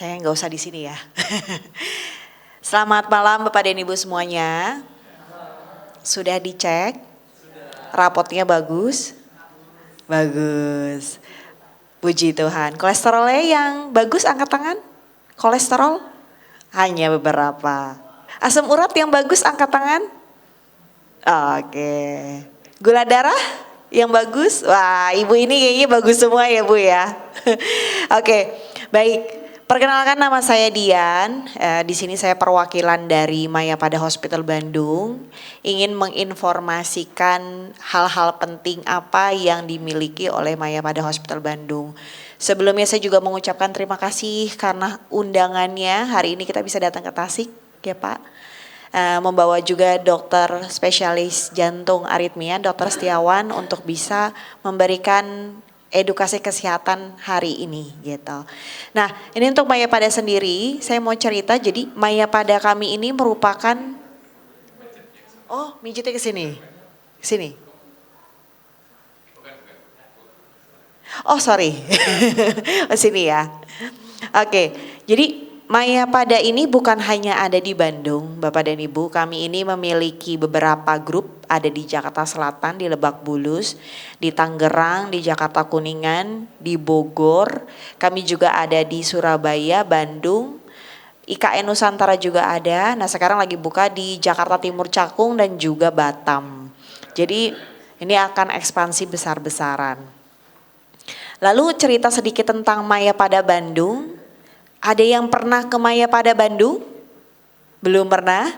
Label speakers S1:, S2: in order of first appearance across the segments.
S1: Saya nggak usah di sini ya. Selamat malam Bapak dan Ibu semuanya. Sudah dicek? Rapotnya bagus? Bagus. Puji Tuhan. Kolesterolnya yang bagus angkat tangan? Kolesterol? Hanya beberapa. Asam urat yang bagus angkat tangan? Oke. Gula darah yang bagus? Wah, ibu ini kayaknya bagus semua ya Bu ya. Oke, baik. Perkenalkan nama saya Dian. Di sini saya perwakilan dari Mayapada Hospital Bandung. Ingin menginformasikan hal-hal penting apa yang dimiliki oleh Mayapada Hospital Bandung. Sebelumnya saya juga mengucapkan terima kasih karena undangannya hari ini kita bisa datang ke Tasik, ya Pak. Membawa juga dokter spesialis jantung aritmia, Dokter Setiawan, untuk bisa memberikan edukasi kesehatan hari ini gitu. Nah, ini untuk Mayapada sendiri, saya mau cerita. Jadi Mayapada kami ini merupakan, mijitnya ke sini, sini. Oh sorry, sini ya. Oke, jadi Mayapada ini bukan hanya ada di Bandung, Bapak dan Ibu. Kami ini memiliki beberapa grup, ada di Jakarta Selatan, di Lebak Bulus, di Tangerang, di Jakarta Kuningan, di Bogor. Kami juga ada di Surabaya, Bandung, IKN Nusantara juga ada. Nah sekarang lagi buka di Jakarta Timur Cakung dan juga Batam. Jadi ini akan ekspansi besar-besaran. Lalu cerita sedikit tentang Mayapada Bandung. Ada yang pernah ke Mayapada Bandung? Belum pernah?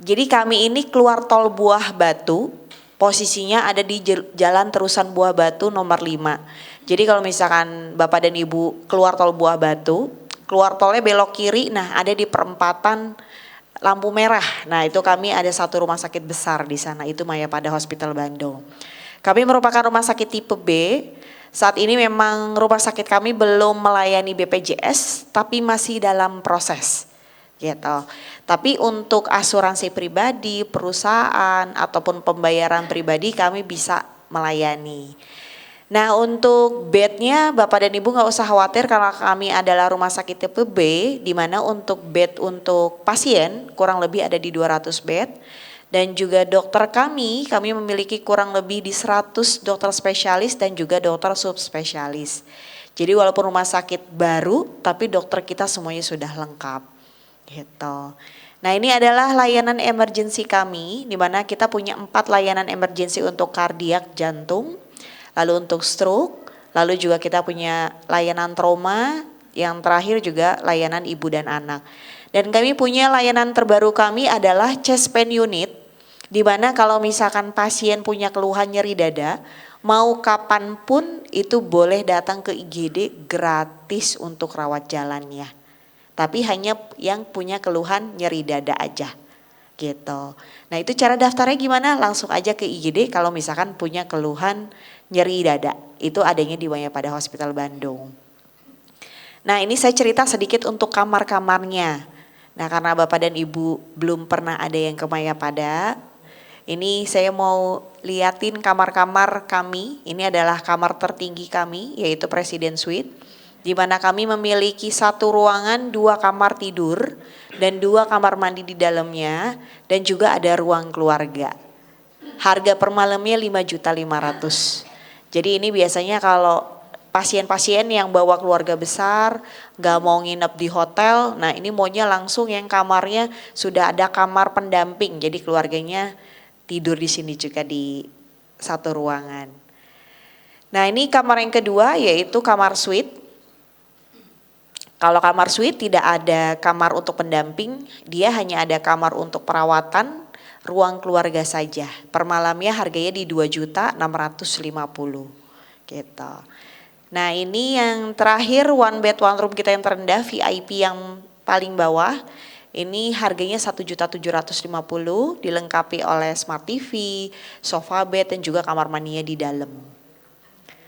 S1: Jadi kami ini keluar tol Buah Batu, posisinya ada di Jalan Terusan Buah Batu nomor 5. Jadi kalau misalkan Bapak dan Ibu keluar tol Buah Batu, keluar tolnya belok kiri, nah ada di perempatan lampu merah. Nah itu kami ada satu rumah sakit besar di sana, itu Mayapada Hospital Bandung. Kami merupakan rumah sakit tipe B. Saat ini memang rumah sakit kami belum melayani BPJS, tapi masih dalam proses, gitu. Tapi untuk asuransi pribadi, perusahaan ataupun pembayaran pribadi kami bisa melayani. Nah untuk bednya Bapak dan Ibu nggak usah khawatir karena kami adalah rumah sakit tipe B, di mana untuk bed untuk pasien kurang lebih ada di 200 bed. Dan juga dokter kami memiliki kurang lebih di 100 dokter spesialis dan juga dokter subspesialis. Jadi walaupun rumah sakit baru, tapi dokter kita semuanya sudah lengkap. Gitu. Nah ini adalah layanan emergency kami, di mana kita punya 4 layanan emergency untuk kardiak jantung, lalu untuk stroke, lalu juga kita punya layanan trauma, yang terakhir juga layanan ibu dan anak. Dan kami punya layanan terbaru kami adalah chest pain unit, di mana kalau misalkan pasien punya keluhan nyeri dada, mau kapanpun itu boleh datang ke IGD gratis untuk rawat jalannya. Tapi hanya yang punya keluhan nyeri dada aja gitu. Nah itu cara daftarnya gimana? Langsung aja ke IGD kalau misalkan punya keluhan nyeri dada. Itu adanya di Mayapada Hospital Bandung. Nah ini saya cerita sedikit untuk kamar-kamarnya. Nah karena Bapak dan Ibu belum pernah ada yang ke Mayapada, ini saya mau liatin kamar-kamar kami. Ini adalah kamar tertinggi kami, yaitu Presiden Suite, di mana kami memiliki 1 ruangan, 2 kamar tidur dan 2 kamar mandi di dalamnya, dan juga ada ruang keluarga. Harga per malamnya 5.500.000. Jadi ini biasanya kalau pasien-pasien yang bawa keluarga besar, gak mau nginep di hotel, nah ini maunya langsung yang kamarnya sudah ada kamar pendamping, jadi keluarganya tidur di sini juga di 1 ruangan. Nah ini kamar yang kedua yaitu kamar suite. Kalau kamar suite tidak ada kamar untuk pendamping, dia hanya ada kamar untuk perawatan, ruang keluarga saja. Per malamnya harganya di 2.650.000 gitu. Nah ini yang terakhir one bed one room kita yang terendah, VIP yang paling bawah. Ini harganya 1.750.000, dilengkapi oleh smart TV, sofa bed dan juga kamar mandinya di dalam.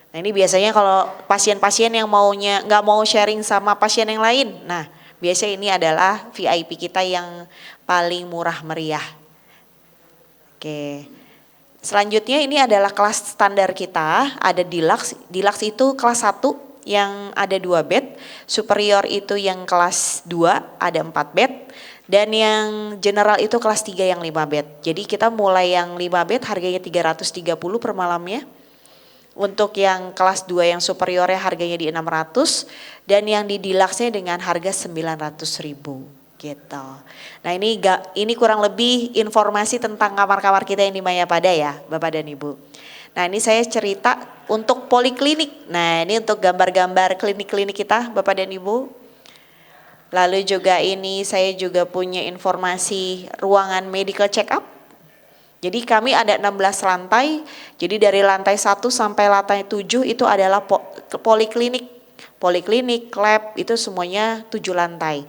S1: Nah ini biasanya kalau pasien-pasien yang maunya nggak mau sharing sama pasien yang lain, nah biasanya ini adalah VIP kita yang paling murah meriah. Oke. Selanjutnya ini adalah kelas standar kita, ada deluxe. Deluxe itu kelas 1 yang ada 2 bed, superior itu yang kelas 2 ada 4 bed, dan yang general itu kelas 3 yang 5 bed. Jadi kita mulai yang 5 bed harganya 330 per malamnya. Untuk yang kelas 2 yang superiornya harganya di 600, dan yang di deluxe-nya dengan harga 900.000 gitu. Nah ini kurang lebih informasi tentang kamar-kamar kita yang di Mayapada ya Bapak dan Ibu. Nah ini saya cerita untuk poliklinik. Nah ini untuk gambar-gambar klinik-klinik kita Bapak dan Ibu. Lalu juga ini saya juga punya informasi ruangan medical check up. Jadi kami ada 16 lantai, jadi dari lantai 1 sampai lantai 7 itu adalah poliklinik. Poliklinik, lab itu semuanya 7 lantai.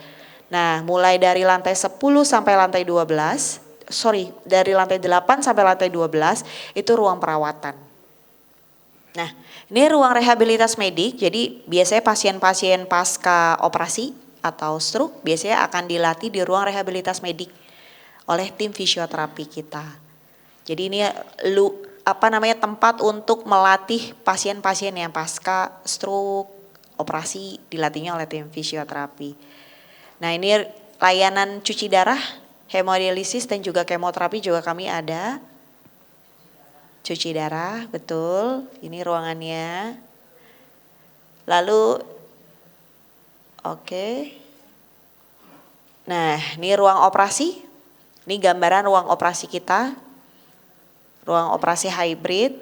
S1: Nah mulai dari lantai 10 sampai lantai 12, dari lantai 8 sampai lantai 12 itu ruang perawatan. Nah ini ruang rehabilitas medik, jadi biasanya pasien-pasien pasca operasi atau stroke biasanya akan dilatih di ruang rehabilitas medik oleh tim fisioterapi kita. Jadi ini tempat untuk melatih pasien-pasien yang pasca stroke, operasi dilatihnya oleh tim fisioterapi. Nah ini layanan cuci darah, hemodialisis dan juga kemoterapi juga kami ada. Cuci darah, betul, ini ruangannya. Lalu oke. Nah, ini ruang operasi. Ini gambaran ruang operasi kita. Ruang operasi hybrid.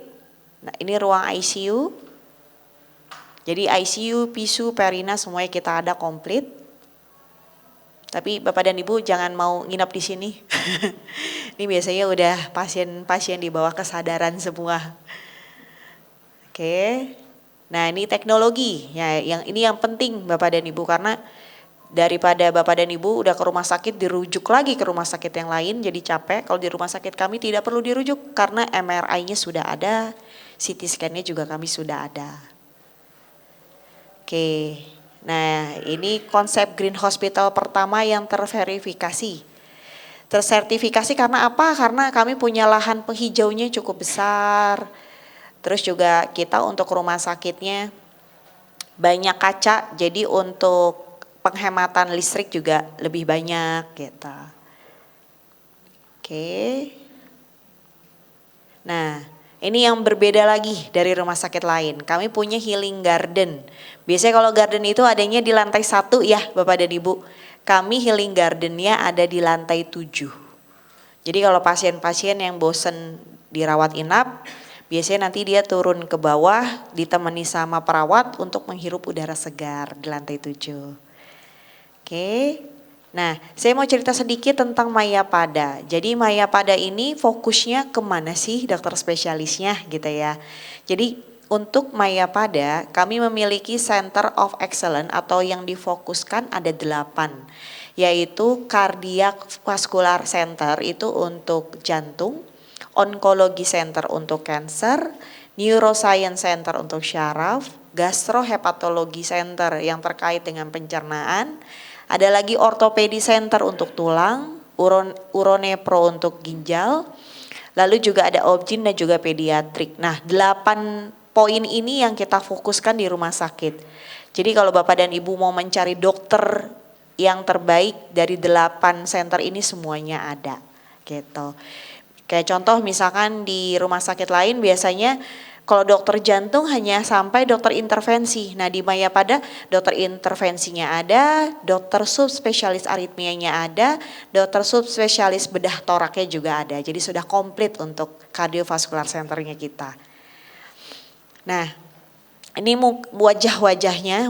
S1: Nah, ini ruang ICU. Jadi ICU, PICU, Perina semuanya kita ada komplit. Tapi Bapak dan Ibu jangan mau nginap di sini. Ini biasanya udah pasien-pasien di bawah kesadaran semua. Oke. Nah, ini teknologi. Ya, ini yang penting Bapak dan Ibu karena daripada Bapak dan Ibu udah ke rumah sakit dirujuk lagi ke rumah sakit yang lain jadi capek. Kalau di rumah sakit kami tidak perlu dirujuk karena MRI-nya sudah ada, CT scan-nya juga kami sudah ada. Oke. Nah, ini konsep Green Hospital pertama yang terverifikasi. Tersertifikasi karena apa? Karena kami punya lahan penghijaunya cukup besar. Terus juga kita untuk rumah sakitnya banyak kaca, jadi untuk penghematan listrik juga lebih banyak gitu. Oke. Nah, ini yang berbeda lagi dari rumah sakit lain. Kami punya healing garden. Biasanya kalau garden itu adanya di lantai 1 ya Bapak dan Ibu. Kami healing gardennya ada di lantai 7. Jadi kalau pasien-pasien yang bosen dirawat inap, biasanya nanti dia turun ke bawah ditemani sama perawat untuk menghirup udara segar di lantai 7. Oke. Nah, saya mau cerita sedikit tentang Mayapada. Jadi Mayapada ini fokusnya kemana sih dokter spesialisnya gitu ya. Jadi untuk Mayapada kami memiliki Center of Excellence atau yang difokuskan ada 8. Yaitu Cardiac Vascular Center itu untuk jantung, Onkologi Center untuk cancer, Neuroscience Center untuk syaraf, Gastrohepatologi Center yang terkait dengan pencernaan, ada lagi Orthopedi Center untuk tulang, Uronepro untuk ginjal, lalu juga ada Obgyn dan juga pediatrik. Nah 8 poin ini yang kita fokuskan di rumah sakit. Jadi kalau Bapak dan Ibu mau mencari dokter yang terbaik dari 8 center ini semuanya ada gitu. Kayak contoh misalkan di rumah sakit lain biasanya kalau dokter jantung hanya sampai dokter intervensi. Nah di Mayapada dokter intervensinya ada, dokter subspesialis aritmianya ada, dokter subspesialis bedah toraknya juga ada. Jadi sudah komplit untuk cardiovascular centernya kita. Nah ini wajah-wajahnya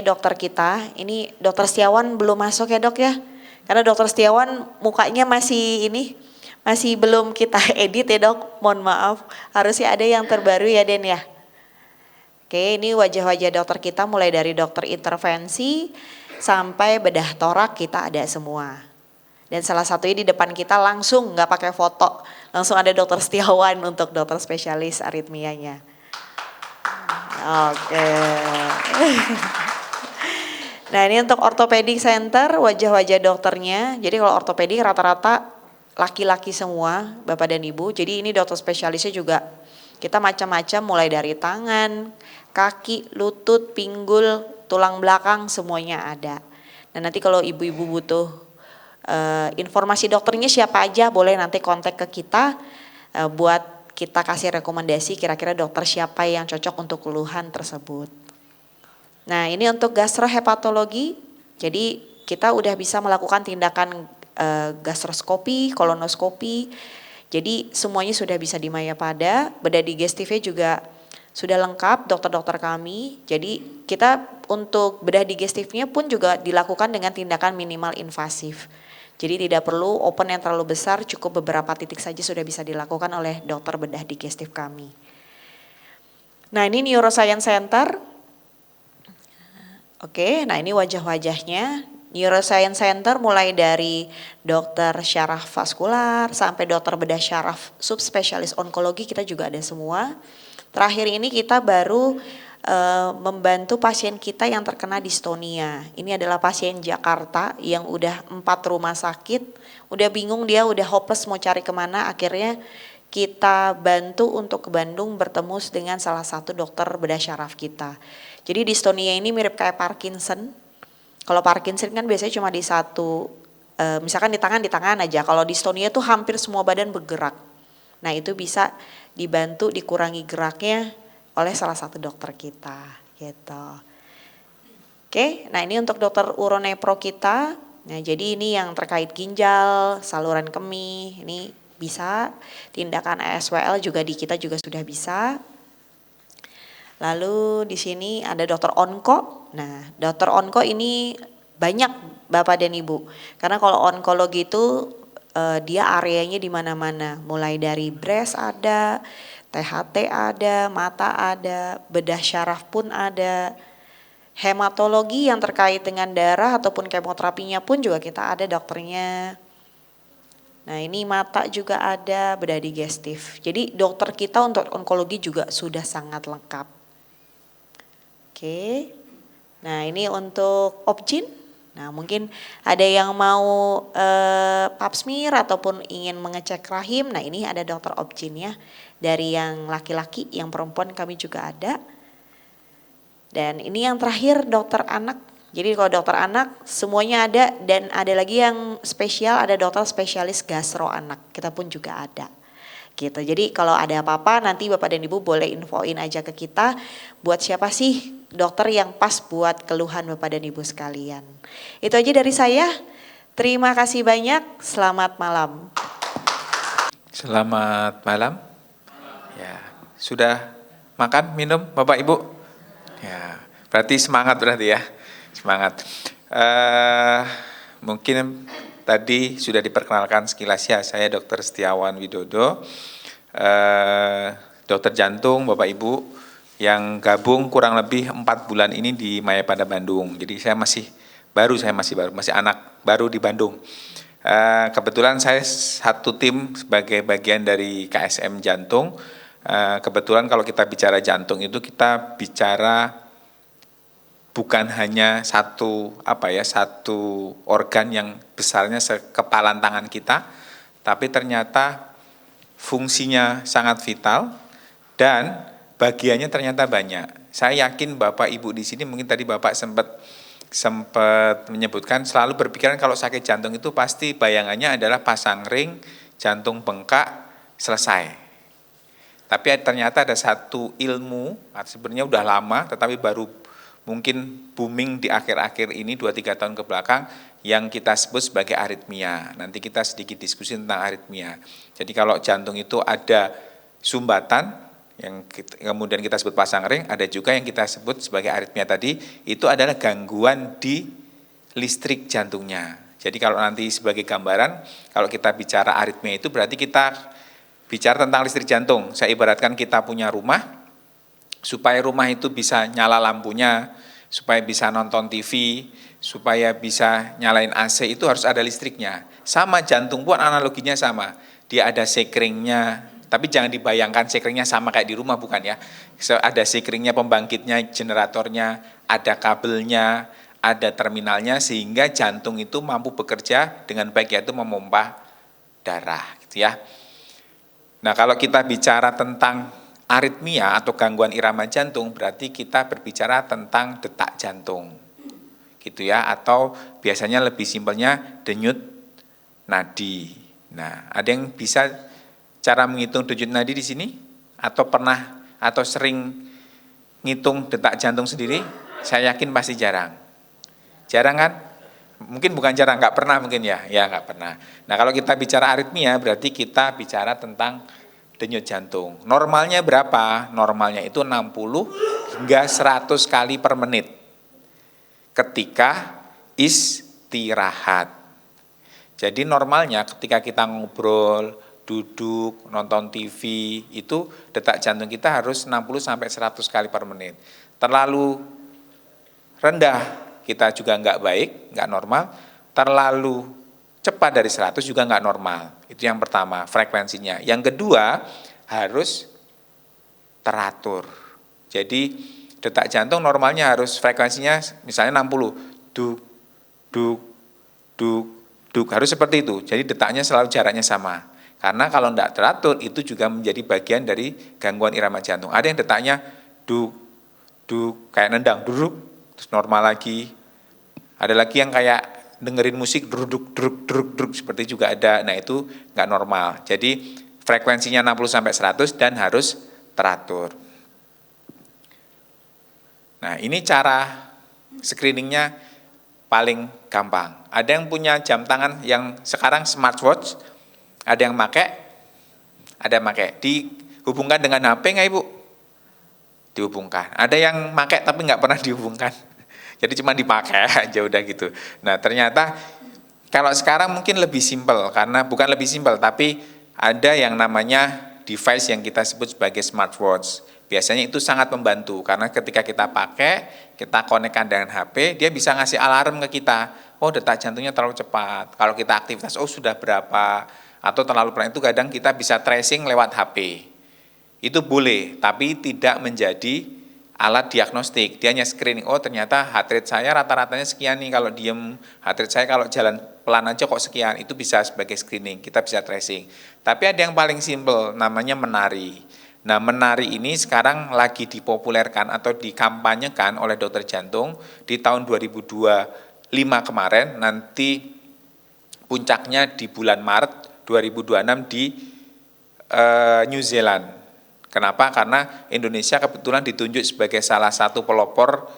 S1: dokter kita. Ini dokter Setiawan belum masuk ya dok ya. Karena dokter Setiawan mukanya masih belum kita edit ya dok, mohon maaf. Harusnya ada yang terbaru ya Den ya. Oke, ini wajah-wajah dokter kita mulai dari dokter intervensi sampai bedah torak kita ada semua. Dan salah satunya di depan kita langsung nggak pakai foto, langsung ada dokter Setiawan untuk dokter spesialis aritmianya. Oke. Nah ini untuk orthopedic center wajah-wajah dokternya. Jadi kalau orthopedic rata-rata laki-laki semua Bapak dan Ibu. Jadi ini dokter spesialisnya juga kita macam-macam mulai dari tangan, kaki, lutut, pinggul, tulang belakang semuanya ada. Nah nanti kalau ibu-ibu butuh informasi dokternya siapa aja, boleh nanti kontak ke kita buat kita kasih rekomendasi kira-kira dokter siapa yang cocok untuk keluhan tersebut. Nah ini untuk gastrohepatologi, jadi kita udah bisa melakukan tindakan gastroskopi, kolonoskopi, jadi semuanya sudah bisa di Mayapada. Bedah digestifnya juga sudah lengkap dokter-dokter kami. Jadi kita untuk bedah digestifnya pun juga dilakukan dengan tindakan minimal invasif. Jadi tidak perlu open yang terlalu besar, cukup beberapa titik saja sudah bisa dilakukan oleh dokter bedah digestif kami. Nah ini Neuroscience Center. Oke, nah ini wajah-wajahnya. Neuroscience Center mulai dari dokter syaraf vaskular sampai dokter bedah syaraf subspesialis onkologi kita juga ada semua. Terakhir ini kita baru membantu pasien kita yang terkena distonia. Ini adalah pasien Jakarta yang udah 4 rumah sakit, udah bingung dia, udah hopeless mau cari kemana, akhirnya kita bantu untuk ke Bandung bertemu dengan salah satu dokter bedah syaraf kita. Jadi distonia ini mirip kayak Parkinson. Kalau Parkinson kan biasanya cuma di satu, misalkan di tangan aja. Kalau distonia itu hampir semua badan bergerak. Nah itu bisa dibantu dikurangi geraknya oleh salah satu dokter kita, gitu. Oke, nah ini untuk dokter uronepro kita. Nah jadi ini yang terkait ginjal, saluran kemih, ini bisa. Tindakan ESWL juga di kita juga sudah bisa. Lalu di sini ada dokter onko. Nah, dokter onko ini banyak Bapak dan Ibu. Karena kalau onkologi itu dia areanya di mana-mana. Mulai dari breast ada, THT ada, mata ada, bedah syaraf pun ada. Hematologi yang terkait dengan darah ataupun kemoterapinya pun juga kita ada dokternya. Nah ini mata juga ada, bedah digestif. Jadi dokter kita untuk onkologi juga sudah sangat lengkap. Oke, nah ini untuk Opjin. Nah mungkin ada yang mau pap smear ataupun ingin mengecek rahim. Nah ini ada dokter Opjin ya. Dari yang laki-laki, yang perempuan kami juga ada. Dan ini yang terakhir dokter anak. Jadi kalau dokter anak semuanya ada, dan ada lagi yang spesial, ada dokter spesialis gastro anak. Kita pun juga ada. Gitu. Jadi kalau ada apa-apa nanti Bapak dan Ibu boleh infoin aja ke kita buat siapa sih dokter yang pas buat keluhan Bapak dan Ibu sekalian. Itu aja dari saya. Terima kasih banyak. Selamat malam.
S2: Selamat malam. Ya, sudah makan, minum Bapak Ibu? Ya, berarti semangat berarti ya. Semangat. Mungkin tadi sudah diperkenalkan sekilas ya, saya Dr. Setiawan Widodo, dokter jantung Bapak Ibu, yang gabung kurang lebih 4 bulan ini di Mayapada Bandung. Jadi saya masih baru, masih anak baru di Bandung. Kebetulan saya satu tim sebagai bagian dari KSM Jantung. Kebetulan kalau kita bicara jantung itu kita bicara bukan hanya satu organ yang besarnya sekepalan tangan kita, tapi ternyata fungsinya sangat vital dan bagiannya ternyata banyak. Saya yakin Bapak Ibu di sini mungkin tadi Bapak sempat menyebutkan selalu berpikiran kalau sakit jantung itu pasti bayangannya adalah pasang ring, jantung bengkak, selesai. Tapi ternyata ada satu ilmu, sebenarnya udah lama tetapi baru mungkin booming di akhir-akhir ini 2-3 tahun ke belakang yang kita sebut sebagai aritmia. Nanti kita sedikit diskusi tentang aritmia. Jadi kalau jantung itu ada sumbatan yang kemudian kita sebut pasang ring, ada juga yang kita sebut sebagai aritmia tadi, itu adalah gangguan di listrik jantungnya. Jadi kalau nanti sebagai gambaran, kalau kita bicara aritmia itu berarti kita bicara tentang listrik jantung. Saya ibaratkan kita punya rumah, supaya rumah itu bisa nyala lampunya, supaya bisa nonton TV, supaya bisa nyalain AC itu harus ada listriknya. Sama jantung pun analoginya sama. Dia ada sekringnya, tapi jangan dibayangkan sekringnya sama kayak di rumah, bukan ya. Ada sekringnya, pembangkitnya, generatornya, ada kabelnya, ada terminalnya, sehingga jantung itu mampu bekerja dengan baik, yaitu memompa darah gitu ya. Nah kalau kita bicara tentang aritmia atau gangguan irama jantung, berarti kita berbicara tentang detak jantung. Gitu ya, atau biasanya lebih simpelnya denyut nadi. Nah, ada yang bisa cara menghitung denyut nadi di sini? Atau pernah atau sering ngitung detak jantung sendiri? Saya yakin pasti jarang. Jarang kan? Mungkin bukan jarang, nggak pernah mungkin ya nggak pernah. Nah kalau kita bicara aritmia berarti kita bicara tentang denyut jantung. Normalnya berapa? Normalnya itu 60 hingga 100 kali per menit ketika istirahat. Jadi normalnya ketika kita ngobrol, duduk, nonton TV, itu detak jantung kita harus 60 sampai 100 kali per menit. Terlalu rendah kita juga nggak baik, nggak normal. Terlalu cepat dari 100 juga nggak normal. Itu yang pertama, frekuensinya. Yang kedua, harus teratur. Jadi detak jantung normalnya harus frekuensinya misalnya 60, duk, duk, duk, duk, harus seperti itu. Jadi detaknya selalu jaraknya sama. Karena kalau tidak teratur itu juga menjadi bagian dari gangguan irama jantung. Ada yang detaknya duk, duk, kayak nendang, duduk, terus normal lagi. Ada lagi yang kayak dengerin musik druk druk druk druk seperti juga ada. Nah, itu nggak normal. Jadi frekuensinya 60 sampai 100 dan harus teratur. Nah, ini cara screeningnya paling gampang. Ada yang punya jam tangan yang sekarang smartwatch, ada yang pakai, ada yang pakai. Dihubungkan dengan HP nggak Ibu? Dihubungkan. Ada yang pakai tapi nggak pernah dihubungkan. Jadi cuma dipakai aja udah gitu. Nah ternyata kalau sekarang mungkin lebih simpel, karena bukan lebih simpel, tapi ada yang namanya device yang kita sebut sebagai smartwatch. Biasanya itu sangat membantu, karena ketika kita pakai, kita konekkan dengan HP, dia bisa ngasih alarm ke kita. Oh detak jantungnya terlalu cepat, kalau kita aktivitas, oh sudah berapa, atau terlalu pelan, itu kadang kita bisa tracing lewat HP. Itu boleh, tapi tidak menjadi alat diagnostik. Dia hanya screening, oh ternyata heart rate saya rata-ratanya sekian nih, kalau diem, heart rate saya kalau jalan pelan aja kok sekian, itu bisa sebagai screening, kita bisa tracing. Tapi ada yang paling simple, namanya menari. Nah menari ini sekarang lagi dipopulerkan atau dikampanyekan oleh dokter jantung di tahun 2025 kemarin, nanti puncaknya di bulan Maret 2026 di New Zealand. Kenapa? Karena Indonesia kebetulan ditunjuk sebagai salah satu pelopor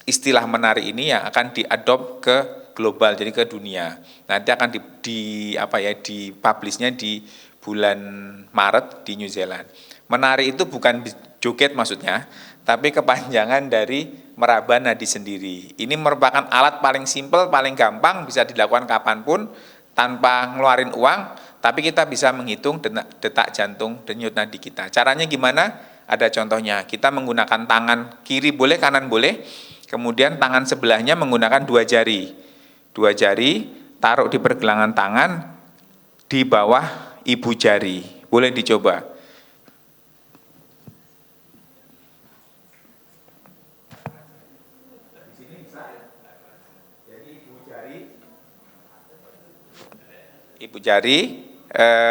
S2: istilah menari ini yang akan diadopt ke global, jadi ke dunia. Nanti akan dipublishnya di bulan Maret di New Zealand. Menari itu bukan joget maksudnya, tapi kepanjangan dari meraba nadi sendiri. Ini merupakan alat paling simpel, paling gampang, bisa dilakukan kapanpun tanpa ngeluarin uang. Tapi kita bisa menghitung detak jantung, denyut nadi kita. Caranya gimana? Ada contohnya. Kita menggunakan tangan kiri boleh, kanan boleh. Kemudian tangan sebelahnya menggunakan 2 jari. 2 jari taruh di pergelangan tangan di bawah ibu jari. Boleh dicoba.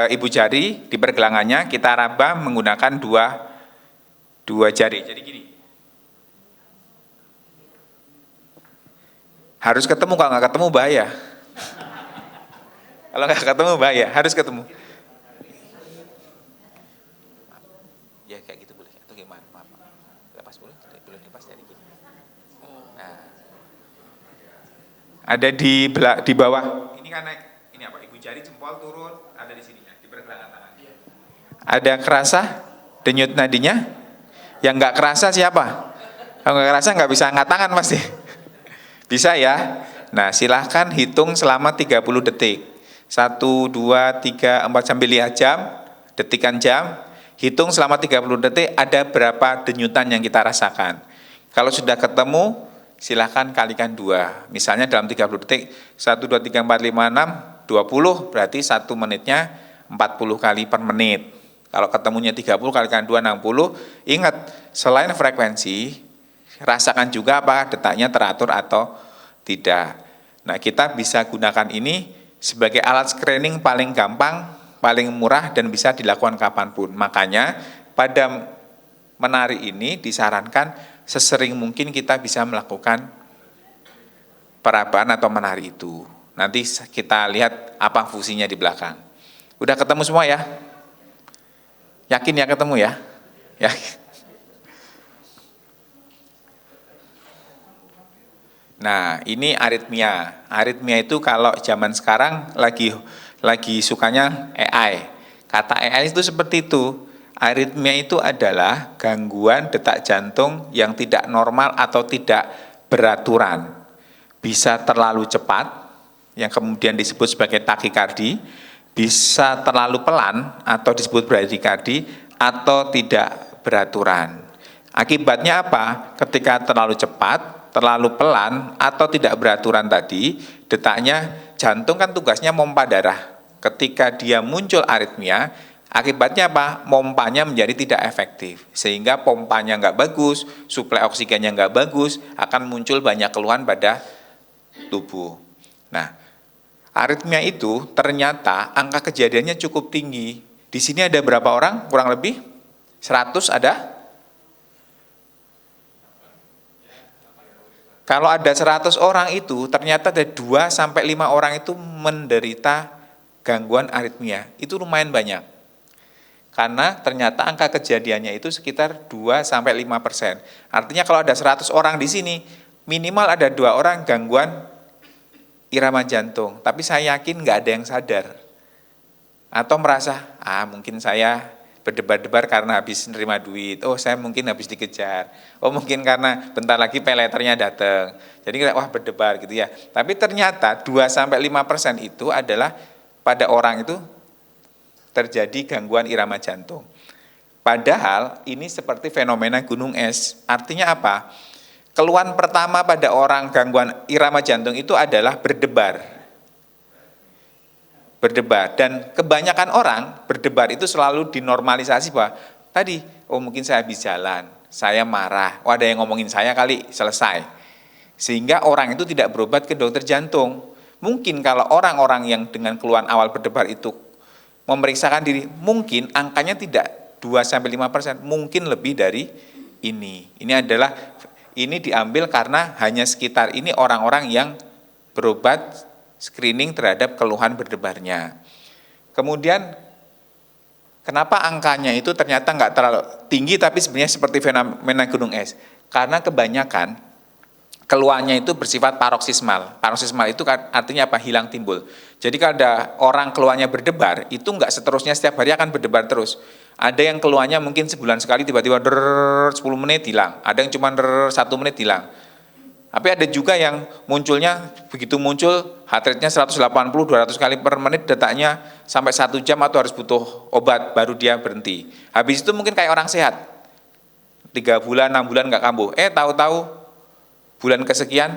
S2: Ibu jari di pergelangannya kita raba menggunakan dua jari. Jadi gini. Harus ketemu, kalau nggak ketemu bahaya. Kalau nggak ketemu bahaya, harus ketemu. Ya kayak gitu boleh. Atau gimana? Maaf. Lepas boleh lepas dari gini. Nah. Ada di bawah. Ini kan naik. Ini apa? Ibu jari jempol turun, ada di sininya, di pergelangan tangan. Ada kerasa denyut nadinya? Yang nggak kerasa siapa? Kalau nggak kerasa nggak bisa angkat tangan pasti. Bisa ya? Nah silahkan hitung selama 30 detik. 1, 2, 3, 4 sambil lihat jam, detikan jam. Hitung selama 30 detik ada berapa denyutan yang kita rasakan. Kalau sudah ketemu, silahkan kalikan 2. Misalnya dalam 30 detik, 1, 2, 3, 4, 5, 6, 20, berarti 1 menitnya 40 kali per menit. Kalau ketemunya 30 kalikan 2, 60. Ingat, selain frekuensi, rasakan juga apakah detaknya teratur atau tidak. Nah, kita bisa gunakan ini sebagai alat screening paling gampang, paling murah, dan bisa dilakukan kapanpun. Makanya pada menari ini disarankan sesering mungkin kita bisa melakukan perabaan atau menari itu. Nanti kita lihat apa fungsinya di belakang. Udah ketemu semua ya? Yakin ya ketemu ya? Ya. Nah, ini aritmia. Aritmia itu kalau zaman sekarang lagi sukanya AI. Kata AI itu seperti itu. Aritmia itu adalah gangguan detak jantung yang tidak normal atau tidak beraturan. Bisa terlalu cepat, yang kemudian disebut sebagai takikardi, bisa terlalu pelan atau disebut bradikardi, atau tidak beraturan. Akibatnya apa? Ketika terlalu cepat, terlalu pelan, atau tidak beraturan tadi, detaknya, jantung kan tugasnya mompa darah. Ketika dia muncul aritmia, akibatnya apa? Pompanya menjadi tidak efektif. Sehingga pompanya nggak bagus, suplai oksigennya nggak bagus, akan muncul banyak keluhan pada tubuh. Nah, aritmia itu ternyata angka kejadiannya cukup tinggi. Di sini ada berapa orang? Kurang lebih 100 ada? Kalau ada 100 orang itu, ternyata ada 2 sampai 5 orang itu menderita gangguan aritmia. Itu lumayan banyak. Karena ternyata angka kejadiannya itu sekitar 2 sampai 5%. Artinya kalau ada 100 orang di sini, minimal ada 2 orang gangguan irama jantung, tapi saya yakin nggak ada yang sadar. Atau merasa, mungkin saya berdebar-debar karena habis nerima duit, saya mungkin habis dikejar, mungkin karena bentar lagi peleternya datang. Jadi wah berdebar gitu ya. Tapi ternyata 2-5% itu adalah pada orang itu terjadi gangguan irama jantung. Padahal ini seperti fenomena gunung es. Artinya apa? Keluhan pertama pada orang gangguan irama jantung itu adalah berdebar. Berdebar. Dan kebanyakan orang berdebar itu selalu dinormalisasi bahwa tadi, mungkin saya habis jalan, saya marah, ada yang ngomongin saya kali, selesai. Sehingga orang itu tidak berobat ke dokter jantung. Mungkin kalau orang-orang yang dengan keluhan awal berdebar itu memeriksakan diri, mungkin angkanya tidak 2-5%, mungkin lebih dari ini. Ini diambil karena hanya sekitar ini orang-orang yang berobat screening terhadap keluhan berdebarnya. Kemudian kenapa angkanya itu ternyata nggak terlalu tinggi tapi sebenarnya seperti fenomena gunung es? Karena kebanyakan keluhannya itu bersifat paroksismal. Paroksismal itu artinya apa? Hilang timbul. Jadi kalau ada orang keluhannya berdebar, itu nggak seterusnya setiap hari akan berdebar terus. Ada yang keluhannya mungkin sebulan sekali tiba-tiba 10 menit hilang. Ada yang cuma 1 menit hilang. Tapi ada juga yang munculnya begitu muncul heart rate-nya 180-200 kali per menit, detaknya sampai 1 jam atau harus butuh obat baru dia berhenti. Habis itu mungkin kayak orang sehat. 3 bulan, 6 bulan nggak kambuh. Tahu-tahu bulan kesekian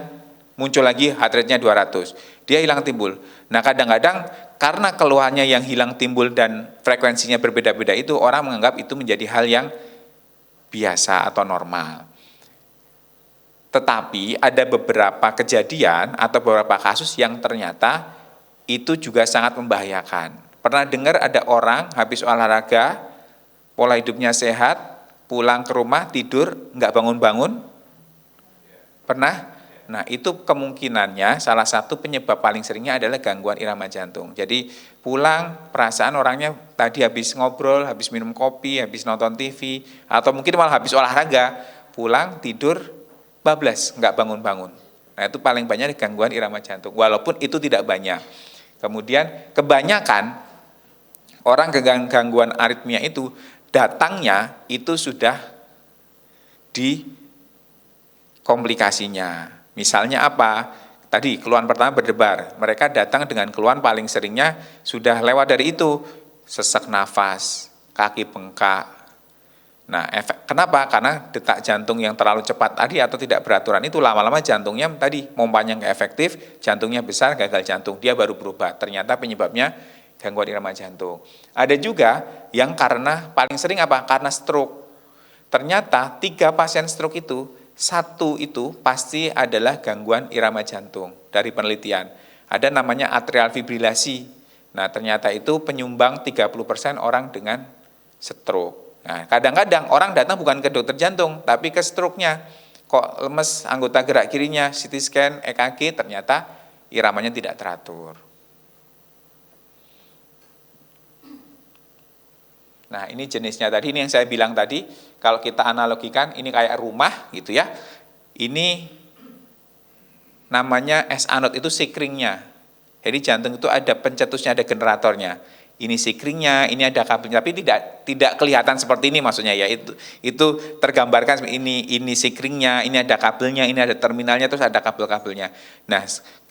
S2: muncul lagi heart rate-nya 200. Dia hilang timbul. Nah kadang-kadang karena keluhannya yang hilang timbul dan frekuensinya berbeda-beda itu, orang menganggap itu menjadi hal yang biasa atau normal. Tetapi ada beberapa kejadian atau beberapa kasus yang ternyata itu juga sangat membahayakan. Pernah dengar ada orang habis olahraga, pola hidupnya sehat, pulang ke rumah tidur, nggak bangun-bangun? Pernah? Nah itu kemungkinannya salah satu penyebab paling seringnya adalah gangguan irama jantung. Jadi pulang perasaan orangnya tadi habis ngobrol, habis minum kopi, habis nonton TV, atau mungkin malah habis olahraga, pulang tidur bablas, nggak bangun-bangun. Nah itu paling banyak gangguan irama jantung, walaupun itu tidak banyak. Kemudian kebanyakan orang gangguan aritmia itu datangnya itu sudah di komplikasinya. Misalnya apa? Tadi keluhan pertama berdebar. Mereka datang dengan keluhan paling seringnya sudah lewat dari itu. Sesak nafas, kaki bengkak. Nah, kenapa? Karena detak jantung yang terlalu cepat tadi atau tidak beraturan itu lama-lama jantungnya tadi pompanya nggak efektif, jantungnya besar, gagal jantung. Dia baru berobat. Ternyata penyebabnya gangguan irama jantung. Ada juga yang karena paling sering apa? Karena stroke. Ternyata 3 pasien stroke itu 1 itu pasti adalah gangguan irama jantung dari penelitian. Ada namanya atrial fibrilasi. Nah ternyata itu penyumbang 30% orang dengan stroke. Nah, kadang-kadang orang datang bukan ke dokter jantung, tapi ke stroke-nya. Kok lemes anggota gerak kirinya, CT scan, EKG, ternyata iramanya tidak teratur. Nah, ini jenisnya tadi, ini yang saya bilang tadi, kalau kita analogikan, ini kayak rumah gitu ya. Ini namanya S-anode, itu sikringnya. Jadi jantung itu ada pencetusnya, ada generatornya. Ini sikringnya, ini ada kabelnya, tapi tidak kelihatan seperti ini maksudnya ya. Itu tergambarkan ini sikringnya, ini ada kabelnya, ini ada terminalnya, terus ada kabel-kabelnya. Nah,